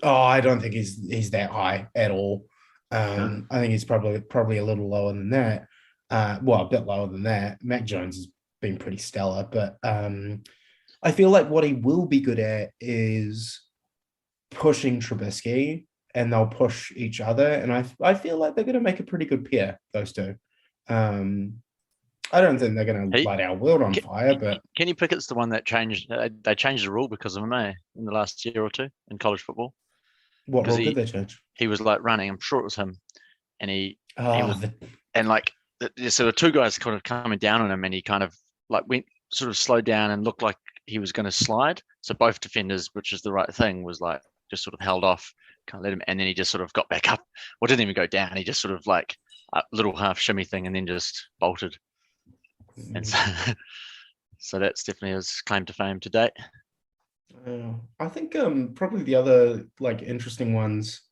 Speaker 2: Oh, I don't think he's that high at all. I think he's probably a little lower than that. A bit lower than that. Mac Jones has been pretty stellar, but I feel like what he will be good at is pushing Trubisky, and they'll push each other. And I feel like they're going to make a pretty good pair, those two. I don't think they're going to light our world on fire, but
Speaker 3: Kenny Pickett's the one that changed. They changed the rule because of him, in the last year or two in college football.
Speaker 2: What rule did they change?
Speaker 3: He was like running. I'm sure it was him, and so the two guys kind of coming down on him, and he kind of like went sort of slowed down and looked like he was going to slide. So both defenders, which is the right thing, was like just sort of held off, can't let him, and then he just sort of got back up. Well, didn't even go down. He just sort of like a little half shimmy thing, and then just bolted. And so that's definitely his claim to fame to date.
Speaker 2: I think probably the other like interesting ones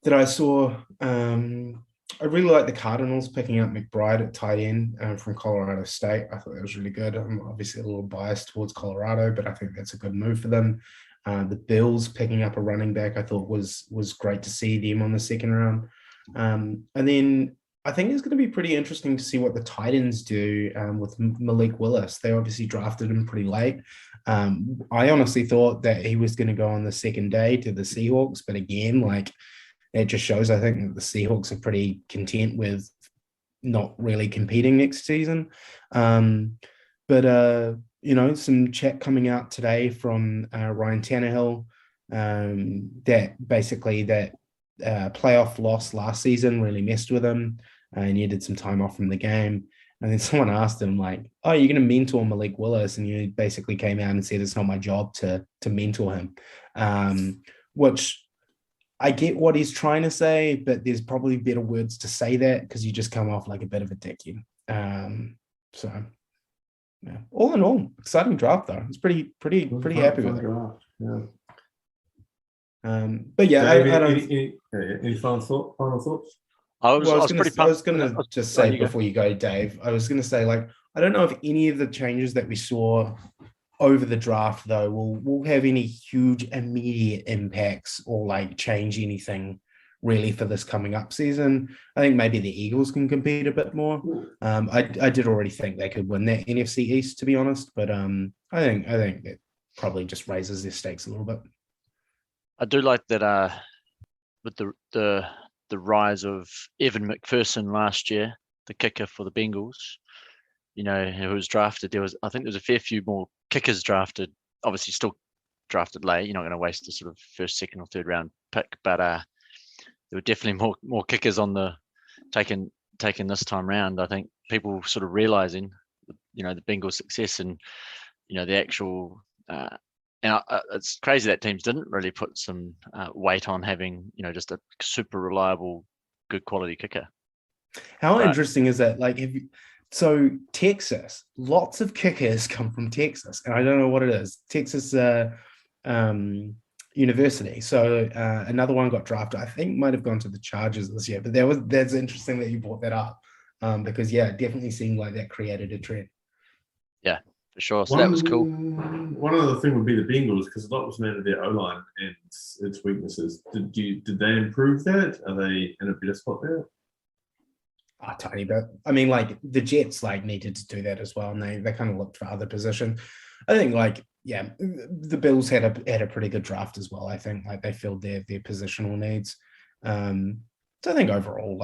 Speaker 2: that I saw, I really like the Cardinals picking up McBride at tight end from Colorado State. I thought that was really good. I'm obviously a little biased towards Colorado, but I think that's a good move for them. The Bills picking up a running back, I thought was great to see them on the second round. And then I think it's going to be pretty interesting to see what the Titans do with Malik Willis. They obviously drafted him pretty late. I honestly thought that he was going to go on the second day to the Seahawks, but again, like it just shows, I think, that the Seahawks are pretty content with not really competing next season. But some chat coming out today from Ryan Tannehill that basically that playoff loss last season really messed with him. And needed some time off from the game. And then someone asked him, like, oh, you're going to mentor Malik Willis? And he basically came out and said, it's not my job to mentor him, which I get what he's trying to say, but there's probably better words to say that because you just come off like a bit of a dickhead. So, yeah. All in all, exciting draft, though. It's pretty happy with it.
Speaker 1: Draft. Yeah.
Speaker 2: But yeah,
Speaker 1: Dave,
Speaker 2: I don't.
Speaker 1: Any final thoughts?
Speaker 3: I was
Speaker 2: going to just say before you go, Dave, I was going to say, like, I don't know if any of the changes that we saw over the draft, though, will have any huge immediate impacts or like change anything really for this coming up season. I think maybe the Eagles can compete a bit more. I did already think they could win that NFC East, to be honest, but I think it probably just raises their stakes a little bit.
Speaker 3: I do like that with the rise of Evan McPherson last year, the kicker for the Bengals, who was drafted. I think there was a fair few more kickers drafted, obviously still drafted late. You're not going to waste a sort of first, second or third round pick, but there were definitely more kickers on the taken this time round. I think people sort of realizing, the Bengals' success and, the actual, and it's crazy that teams didn't really put some weight on having, just a super reliable, good quality kicker.
Speaker 2: How interesting is that? Like, so Texas, lots of kickers come from Texas, and I don't know what it is. Texas University. So another one got drafted. I think might have gone to the Chargers this year, but that's interesting that you brought that up. because it definitely seemed like that created a trend.
Speaker 3: Yeah, for sure. So that was cool.
Speaker 1: One other thing would be the Bengals, because a lot was made of their O-line and its weaknesses. Did they improve that? Are they in a better spot there?
Speaker 2: A tiny bit. I mean, like the Jets needed to do that as well, and they kind of looked for other position. I think the Bills had a pretty good draft as well. I think they filled their positional needs. So I think overall,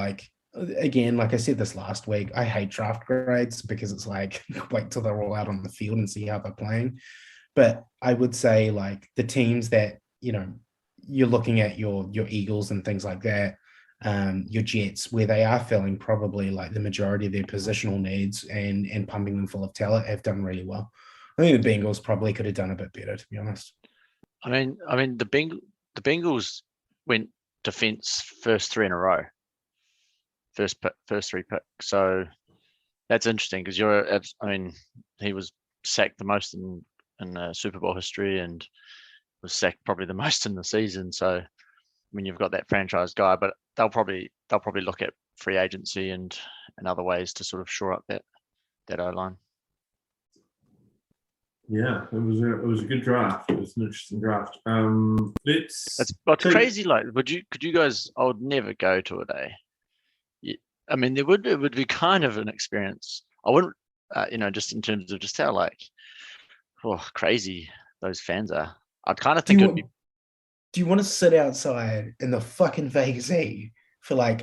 Speaker 2: again, like I said this last week, I hate draft grades because it's wait till they're all out on the field and see how they're playing. But I would say the teams that you're looking at your Eagles and things like that. Your Jets, where they are filling probably the majority of their positional needs and pumping them full of talent, have done really well. I think the Bengals probably could have done a bit better, to be honest.
Speaker 3: I mean, the Bengals went defense first three in a row, first three picks. So that's interesting because he was sacked the most in Super Bowl history and was sacked probably the most in the season. So you've got that franchise guy, but they'll probably look at free agency and other ways to sort of shore up that O-line.
Speaker 1: Yeah, it was a good draft. It was an interesting draft. It's
Speaker 3: crazy. Could you guys? I would never go to a day. It would be kind of an experience. I wouldn't, just in terms of just how crazy those fans are. I'd kind of think it'd be.
Speaker 2: Do you want to sit outside in the fucking Vegas E for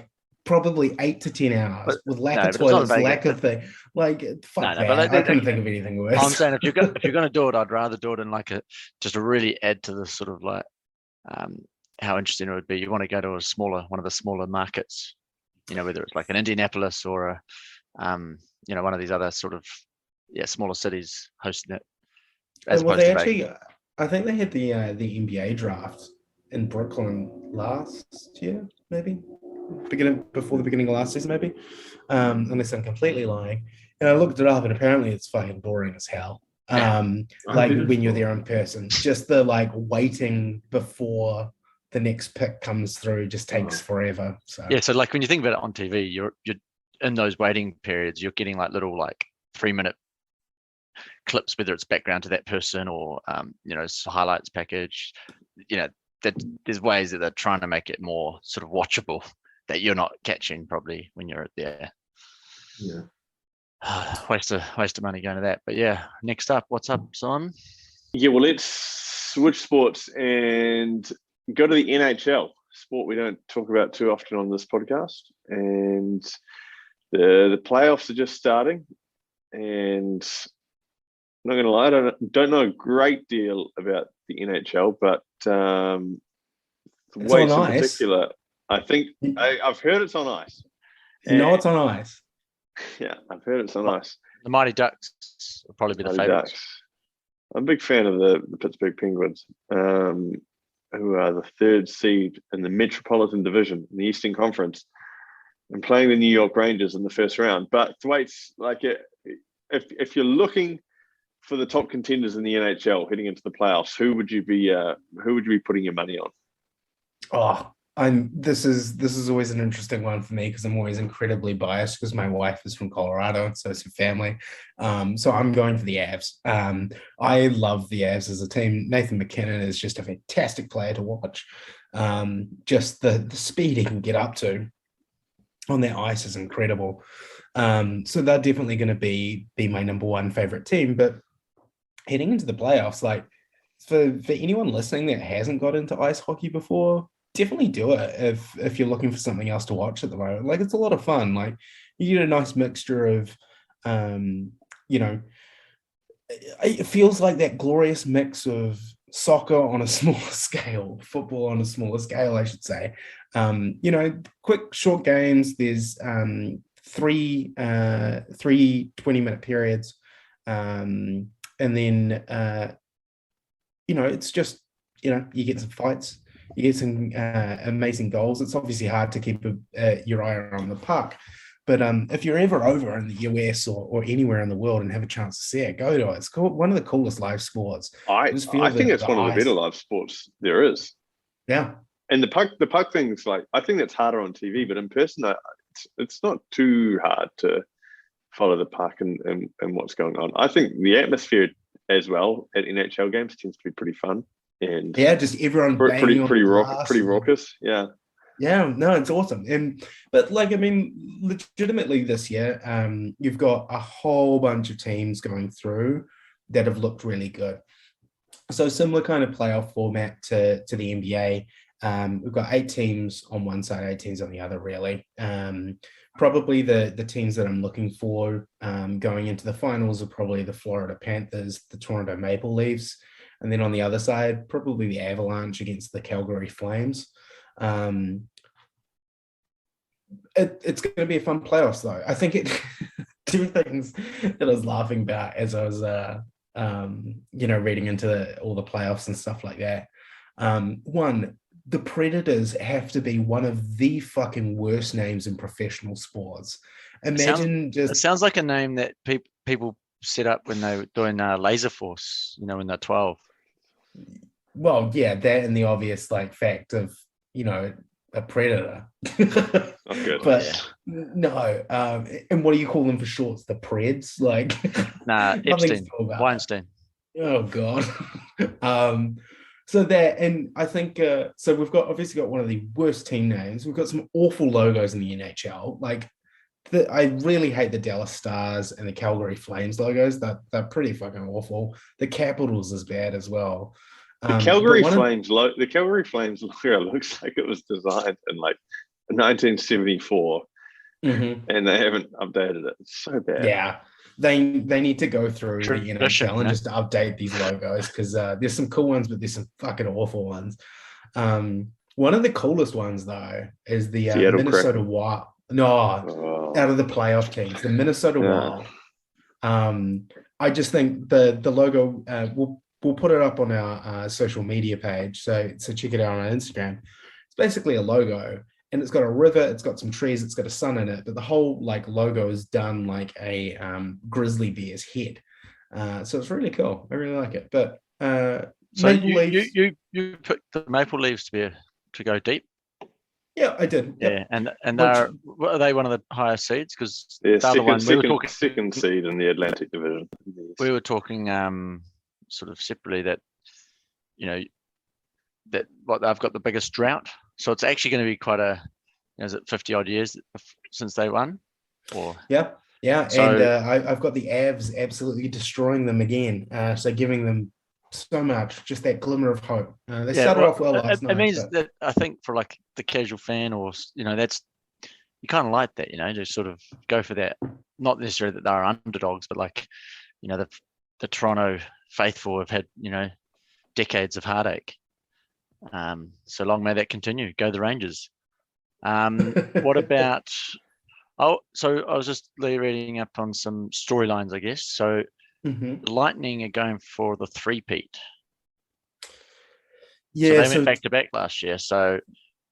Speaker 2: probably 8 to 10 hours with lack of toilets, lack of thing? Fuck that. I couldn't think of anything worse.
Speaker 3: I'm saying if you're going to do it, I'd rather do it in just to really add to the sort of how interesting it would be. You want to go to one of the smaller markets, whether it's an Indianapolis or one of these other sort of smaller cities hosting it.
Speaker 2: I think they had the NBA draft in Brooklyn last year, maybe before the beginning of last season, maybe, unless I'm completely lying. And I looked it up, and apparently it's fucking boring as hell. When you're there in person, just the waiting before the next pick comes through just takes forever. So
Speaker 3: when you think about it on TV, you're in those waiting periods, you're getting little 3-minute clips, whether it's background to that person or highlights package. That there's ways that they're trying to make it more sort of watchable that you're not catching probably when you're there.
Speaker 1: Yeah.
Speaker 3: Waste of money going to that. But next up, what's up, Simon?
Speaker 4: Yeah, well, let's switch sports and go to the NHL, sport we don't talk about too often on this podcast. And the playoffs are just starting, and I'm not going to lie, I don't know a great deal about the NHL, but the weights in particular, I think I've heard it's on ice.
Speaker 2: It's on ice.
Speaker 4: Yeah, I've heard it's on ice.
Speaker 3: The Mighty Ducks will probably be the favourites.
Speaker 4: I'm a big fan of the Pittsburgh Penguins, who are the third seed in the Metropolitan Division in the Eastern Conference, and playing the New York Rangers in the first round. But Thwaites, if you're looking for the top contenders in the NHL heading into the playoffs, who would you be putting your money on?
Speaker 2: This is always an interesting one for me because I'm always incredibly biased because my wife is from Colorado and so is her family. So I'm going for the Avs. I love the Avs as a team. Nathan McKinnon is just a fantastic player to watch. Just the speed he can get up to on that ice is incredible. So they're definitely going to be my number one favorite team. But heading into the playoffs, for anyone listening that hasn't got into ice hockey before, definitely do it if you're looking for something else to watch at the moment. It's a lot of fun. You get a nice mixture of, it feels like that glorious mix of soccer on a smaller scale, football on a smaller scale, I should say. Quick, short games. There's three 20-minute periods. And then, it's just, you get some fights, you get some amazing goals. It's obviously hard to keep your eye on the puck. But if you're ever over in the US or anywhere in the world and have a chance to see it, go to it. It's one of the coolest live sports.
Speaker 4: I think it's one of the better live sports there is.
Speaker 2: Yeah.
Speaker 4: And the puck thing's I think that's harder on TV, but in person, it's not too hard to follow the puck and what's going on. I think the atmosphere as well at NHL games tends to be pretty fun and
Speaker 2: just everyone banging
Speaker 4: pretty
Speaker 2: on
Speaker 4: pretty raucous. Yeah.
Speaker 2: Yeah, no, it's awesome. But legitimately this year, you've got a whole bunch of teams going through that have looked really good. So similar kind of playoff format to the NBA. We've got 8 teams on one side, 8 teams on the other, really. Probably the teams that I'm looking for going into the finals are probably the Florida Panthers, the Toronto Maple Leafs, and then on the other side, probably the Avalanche against the Calgary Flames. It's going to be a fun playoffs, though. I think two things that I was laughing about as I was, reading into all the playoffs and stuff like that. One, the Predators have to be one of the fucking worst names in professional sports.
Speaker 3: It sounds like a name that people set up when they were doing Laser Force, when they're 12.
Speaker 2: Well, yeah, that and the obvious fact of, a predator.
Speaker 4: Not good.
Speaker 2: But no, and what do you call them for shorts? The Preds?
Speaker 3: Nah, Epstein, Weinstein.
Speaker 2: Oh God. So that, and I think so we've obviously got one of the worst team names. We've got some awful logos in the NHL. I really hate the Dallas Stars and the Calgary Flames logos. They're pretty fucking awful. The Capitals is bad as well.
Speaker 4: The Calgary Flames logo looks like it was designed in 1974, and they haven't updated it. It's so bad.
Speaker 2: Yeah, they need to go through the NHL and just update these logos because there's some cool ones, but there's some fucking awful ones. One of the coolest ones though is the Minnesota Wild. No, out of the playoff teams, the Minnesota Wild. I just think the logo we'll put it up on our social media page, so check it out on our Instagram. It's basically a logo, and it's got a river, it's got some trees, it's got a sun in it, but the whole logo is done like a grizzly bear's head. So it's really cool. I really like it. But
Speaker 3: so you picked the Maple Leafs to go deep.
Speaker 2: Yeah, I did.
Speaker 3: Yep. Yeah, and are they one of the higher seeds? Because
Speaker 4: they're second seed in the Atlantic Division.
Speaker 3: We were talking sort of separately that that they've got the biggest drought, so it's actually going to be quite is it 50 odd years since they won? So,
Speaker 2: and I've got the Avs absolutely destroying them again, so giving them so much, just that glimmer of hope. They started off well last night.
Speaker 3: It means that I think for the casual fan, or that's, you kind of like that, to sort of go for that. Not necessarily that they're underdogs, but the Toronto faithful have had decades of heartache. So long may that continue. Go the Rangers. What about? So I was just reading up on some storylines, I guess. So Lightning are going for the three-peat.
Speaker 2: Yeah,
Speaker 3: so they went back to back last year. So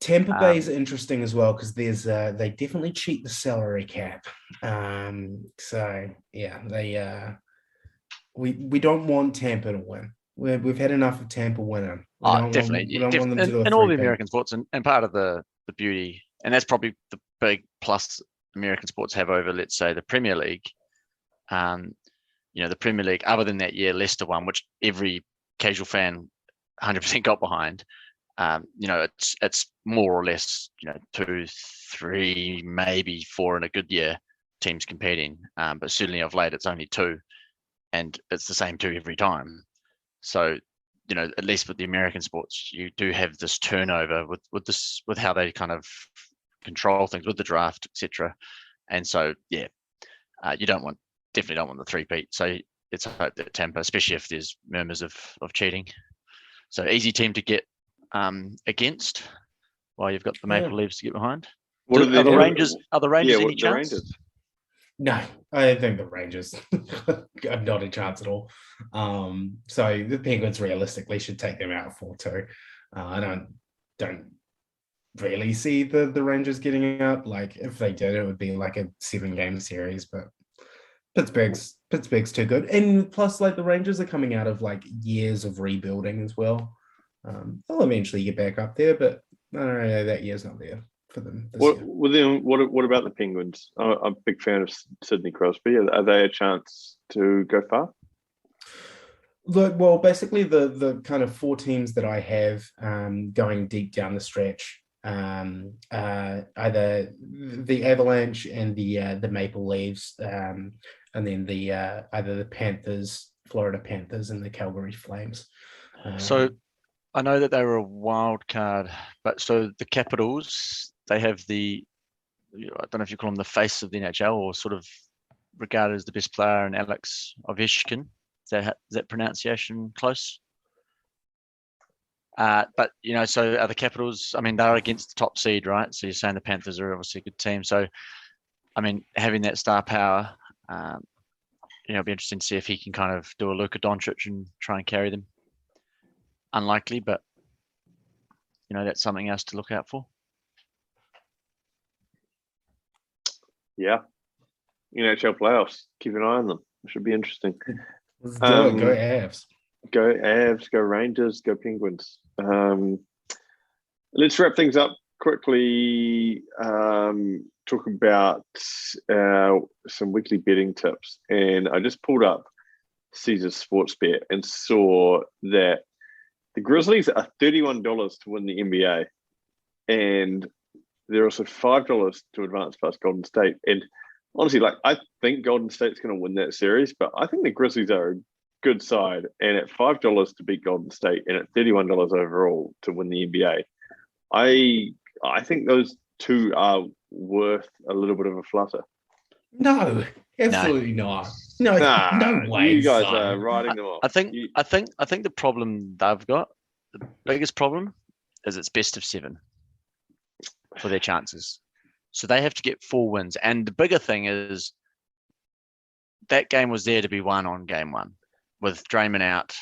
Speaker 2: Tampa Bay is interesting as well because there's they definitely cheat the salary cap. So yeah, they we don't want Tampa to win. We've had enough of Tampa winning.
Speaker 3: Definitely.
Speaker 2: We don't want them to do
Speaker 3: and all the American sports, and part of the beauty, and that's probably the big plus American sports have over, let's say, the Premier League. The Premier League, other than that year Leicester won, which every casual fan 100% got behind. It's more or less 2, 3, maybe 4 in a good year teams competing, but certainly of late it's only 2, and it's the same 2 every time. So at least with the American sports, you do have this turnover with how they kind of control things with the draft, etc. And so you definitely don't want the three-peat. So it's a hope that Tampa, especially if there's murmurs of cheating. So easy team to get against, while you've got the Maple Leafs to get behind. Are the Rangers any chance?
Speaker 2: Rangers? No, I think the Rangers have not a chance at all. So the Penguins realistically should take them out 4-2. I don't really see the Rangers getting out. If they did, it would be like a 7-game series, but Pittsburgh's too good. And plus, the Rangers are coming out of years of rebuilding as well. They'll eventually get back up there, but I don't know, that year's not there. for them this year.
Speaker 4: What about the Penguins? I'm a big fan of Sidney Crosby. Are they a chance to go far?
Speaker 2: Look, well, basically the kind of four teams that I have going deep down the stretch, either the Avalanche and the Maple Leafs, and then the either the Panthers, Florida Panthers, and the Calgary Flames.
Speaker 3: So I know that they were a wild card, but so the Capitals, they have I don't know if you call him the face of the NHL or sort of regarded as the best player, in Alex Ovechkin. Is that pronunciation close? But, so are the Capitals, I mean, they're against the top seed, right? So you're saying the Panthers are obviously a good team. So, I mean, having that star power, it'll be interesting to see if he can kind of do a Luke Doncic and try and carry them. Unlikely, but, that's something else to look out for.
Speaker 4: Yeah. NHL playoffs. Keep an eye on them. It should be interesting.
Speaker 2: Let's do it. Go Avs.
Speaker 4: Go Avs, go Rangers, go Penguins. Let's wrap things up quickly. Talk about some weekly betting tips. And I just pulled up Caesars Sports Bet and saw that the Grizzlies are $31 to win the NBA. And they're also $5 to advance past Golden State. And honestly, I think Golden State's going to win that series, but I think the Grizzlies are a good side. And at $5 to beat Golden State and at $31 overall to win the NBA, I think those two are worth a little bit of a flutter.
Speaker 2: No, absolutely not. No, no way.
Speaker 4: You guys are riding them off.
Speaker 3: I think the problem they've got, the biggest problem, is it's best of 7 for their chances. So they have to get 4 wins. And the bigger thing is that game was there to be won on game 1 with Draymond out,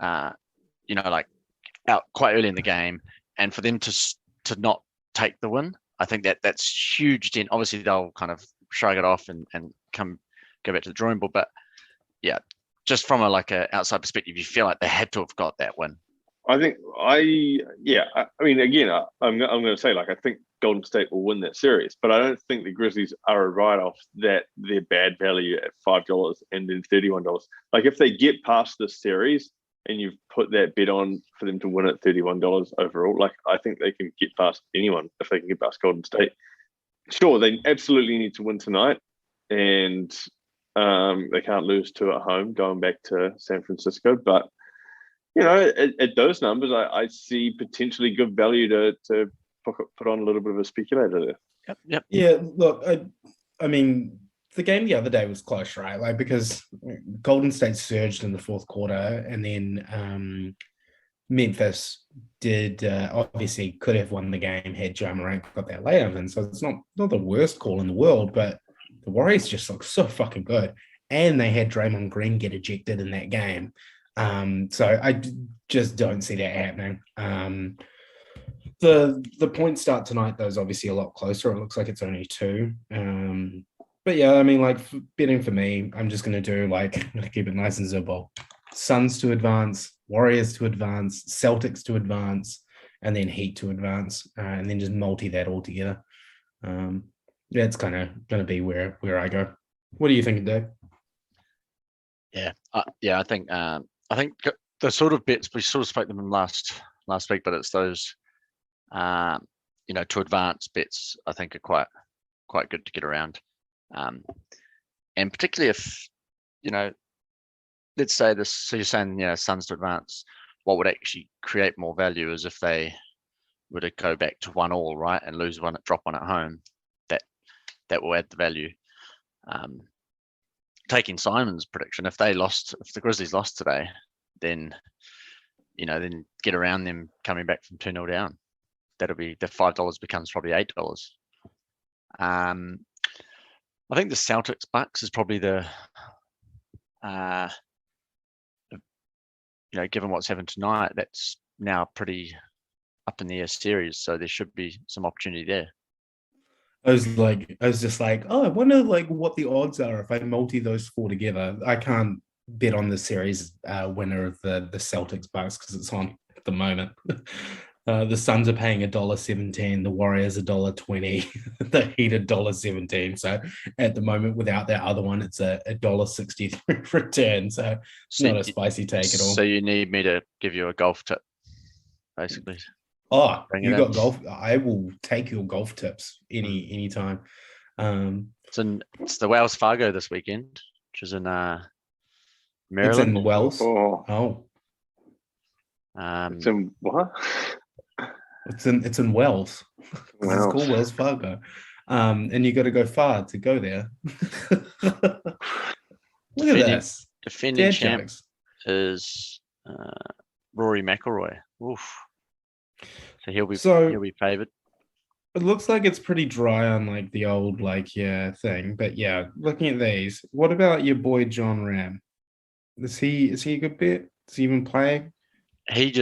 Speaker 3: out quite early in the game. And for them to not take the win, I think that's huge. Then obviously they'll kind of shrug it off and go back to the drawing board. But yeah, just from a outside perspective, you feel like they had to have got that win.
Speaker 4: I mean, again, I'm going to say, I think Golden State will win that series, but I don't think the Grizzlies are a write-off that they're bad value at $5 and then $31. If they get past this series and you've put that bet on for them to win at $31 overall, I think they can get past anyone if they can get past Golden State. Sure, they absolutely need to win tonight, and they can't lose 2 at home going back to San Francisco, but at those numbers, I see potentially good value to put on a little bit of a speculator there.
Speaker 3: Yep.
Speaker 2: Yeah, look, I mean, the game the other day was close, right? Because Golden State surged in the fourth quarter, and then Memphis did obviously could have won the game had Ja Morant got that layup in. So it's not the worst call in the world, but the Warriors just look so fucking good, and they had Draymond Green get ejected in that game. So I just don't see that happening. The points start tonight, though, is obviously a lot closer. It looks like it's only 2. But yeah, I mean, betting for me, I'm just going to do I'm going to keep it nice and simple. Suns to advance, Warriors to advance, Celtics to advance, and then Heat to advance, and then just multi that all together. That's kind of going to be where I go. What do you think, Dave?
Speaker 3: Yeah, I think the sort of bets we sort of spoke them in last week, but it's those to advance bets I think are quite good to get around, and particularly if let's say this. So you're saying Suns to advance. What would actually create more value is if they were to go back to 1-1, right, and lose one, drop one at home. That will add the value. Taking Simon's prediction, if the Grizzlies lost today, then get around them coming back from 2-0 down. That'll be the $5 becomes probably $8. I think the Celtics Bucks is probably the given what's happened tonight, that's now pretty up in the air series, so there should be some opportunity there.
Speaker 2: I was just like, oh, I wonder what the odds are if I multi those 4 together. I can't bet on the series winner of the Celtics Bucks because it's on at the moment. The Suns are paying $1.17, the Warriors $1.20, the Heat $1.17. So at the moment, without that other one, it's a $1.63 return. So it's not a spicy take at all.
Speaker 3: So you need me to give you a golf tip, basically.
Speaker 2: Oh,
Speaker 3: Bring
Speaker 2: you
Speaker 3: it
Speaker 2: got
Speaker 3: in.
Speaker 2: golf. I will take your golf tips any time.
Speaker 3: It's the Wells Fargo this weekend, which is in
Speaker 2: It's
Speaker 3: Maryland.
Speaker 2: in Wells.
Speaker 4: Oh,
Speaker 3: Um,
Speaker 4: it's in what?
Speaker 2: It's in Wells. It's
Speaker 4: Wells.
Speaker 2: called Wells Fargo. And you got to go far to go there. Look at this.
Speaker 3: defending
Speaker 2: Dad
Speaker 3: champ
Speaker 2: jokes.
Speaker 3: is Rory McIlroy. Oof. So he'll be favoured.
Speaker 2: It looks like it's pretty dry on like the old thing. But yeah, looking at these, what about your boy John Ram? Is he a good bet? Is he even playing?
Speaker 3: He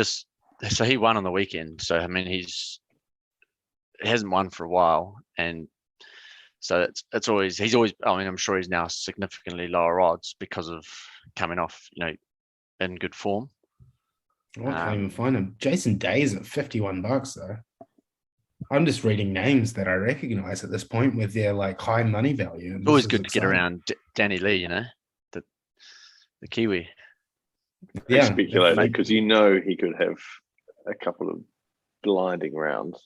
Speaker 3: won on the weekend. So I mean he hasn't won for a while, and so he's always. I mean, I'm sure he's now significantly lower odds because of coming off, in good form.
Speaker 2: Oh, I can't even find him. Jason Day's at $51 though. I'm just reading names that I recognize at this point with their high money value.
Speaker 3: It's always good to get around Danny Lee, the Kiwi.
Speaker 4: Yeah, speculating because he could have a couple of blinding rounds.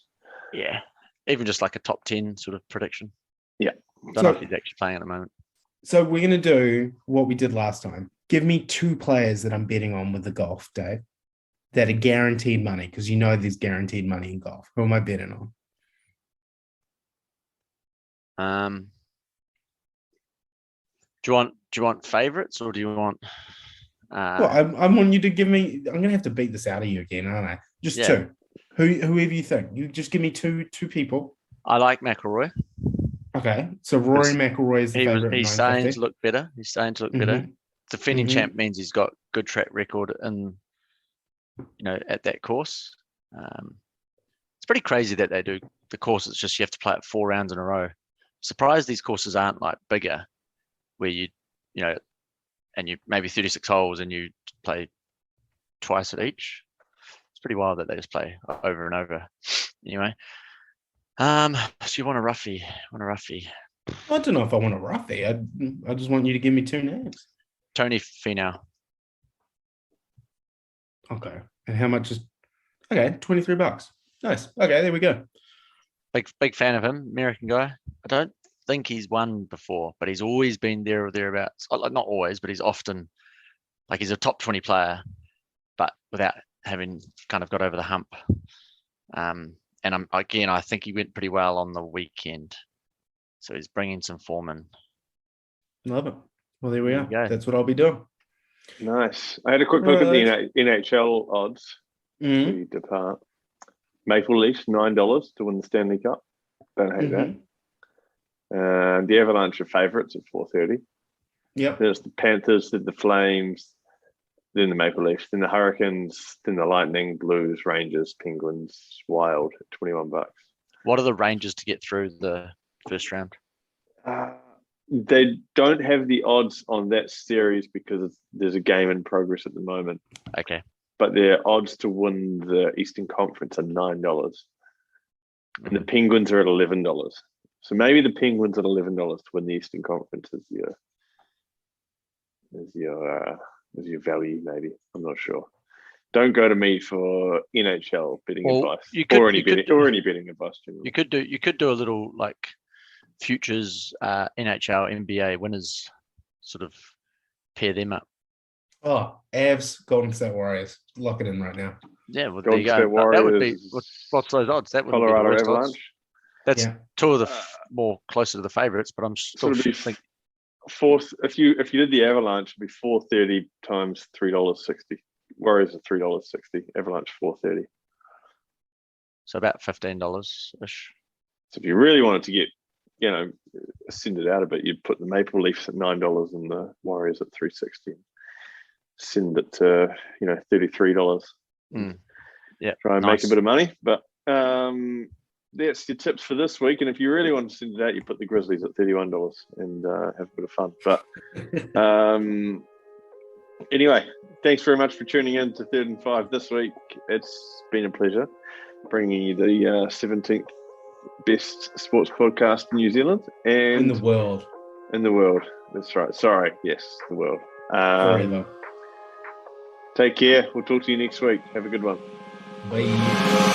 Speaker 3: Yeah, even just like a top 10 sort of prediction.
Speaker 4: Yeah,
Speaker 3: don't know if he's actually playing at the moment.
Speaker 2: So we're gonna do what we did last time. Give me 2 players that I'm betting on with the golf, Dave, that are guaranteed money, because there's guaranteed money in golf. Who am I betting on?
Speaker 3: Do you want favorites, or do you want?
Speaker 2: Well, I want you to give me. I'm gonna have to beat this out of you again, aren't I? Just 2. Whoever you think. You just give me two people.
Speaker 3: I like McIlroy.
Speaker 2: Okay, so Rory McIlroy is the favorite.
Speaker 3: He's starting to look better. Better. Defending champ means he's got good track record in, at that course. It's pretty crazy that they do the course. It's just you have to play it 4 rounds in a row. Surprised these courses aren't bigger, where and you maybe 36 holes and you play twice at each. It's pretty wild that they just play over and over. Anyway, so you want a roughie?
Speaker 2: I don't know if I want a roughie. I just want you to give me 2 names.
Speaker 3: Tony Finau.
Speaker 2: Okay, and how much is? Okay, $23. Nice. Okay, there we go.
Speaker 3: Big fan of him, American guy. I don't think he's won before, but he's always been there or thereabouts. Not always, but he's often he's a top 20 player, but without having kind of got over the hump. And I think he went pretty well on the weekend, so he's bringing some form in.
Speaker 2: Love it. Well, there we are. That's what I'll be doing.
Speaker 4: Nice. I had a quick look at the NHL odds. To depart. Maple Leafs $9 to win the Stanley Cup. Don't hate that. The Avalanche are favourites at 4.30.
Speaker 2: Yep.
Speaker 4: There's the Panthers, then the Flames, then the Maple Leafs, then the Hurricanes, then the Lightning, Blues, Rangers, Penguins, Wild at $21.
Speaker 3: What are the Rangers to get through the first round?
Speaker 4: They don't have the odds on that series because there's a game in progress at the moment.
Speaker 3: Okay.
Speaker 4: But their odds to win the Eastern Conference are $9. And the Penguins are at $11. So maybe the Penguins at $11 to win the Eastern Conference is your value, maybe. I'm not sure. Don't go to me for NHL betting advice or any betting advice. Generally.
Speaker 3: You could do a little futures NHL NBA winners, sort of pair them up.
Speaker 2: Oh, Avs, Golden State Warriors. Lock it in right now.
Speaker 3: Yeah, well,
Speaker 4: Golden State Warriors,
Speaker 3: that would be what's those odds? That would
Speaker 4: Colorado
Speaker 3: be the
Speaker 4: Avalanche.
Speaker 3: Odds. That's 2 of the more closer to the favourites, but I'm still thinking
Speaker 4: fourth. If you did the Avalanche, it'd be 4.30 times $3.60. Warriors are $3.60. Avalanche 4.30.
Speaker 3: So about $15 ish.
Speaker 4: So if you really wanted to get, send it out a bit, you'd put the Maple Leafs at $9 and the Warriors at $3.60. Send it to $33.
Speaker 3: Yeah,
Speaker 4: try and make a bit of money. But that's your tips for this week. And if you really want to send it out, you put the Grizzlies at $31 and have a bit of fun. But anyway, thanks very much for tuning in to 3rd and 5 this week. It's been a pleasure. bringing you the 17th best sports podcast in New Zealand and
Speaker 2: In the world.
Speaker 4: In the world. That's right. Sorry. Yes, the world.
Speaker 2: Forever.
Speaker 4: Take care. We'll talk to you next week. Have a good one.
Speaker 2: Bye.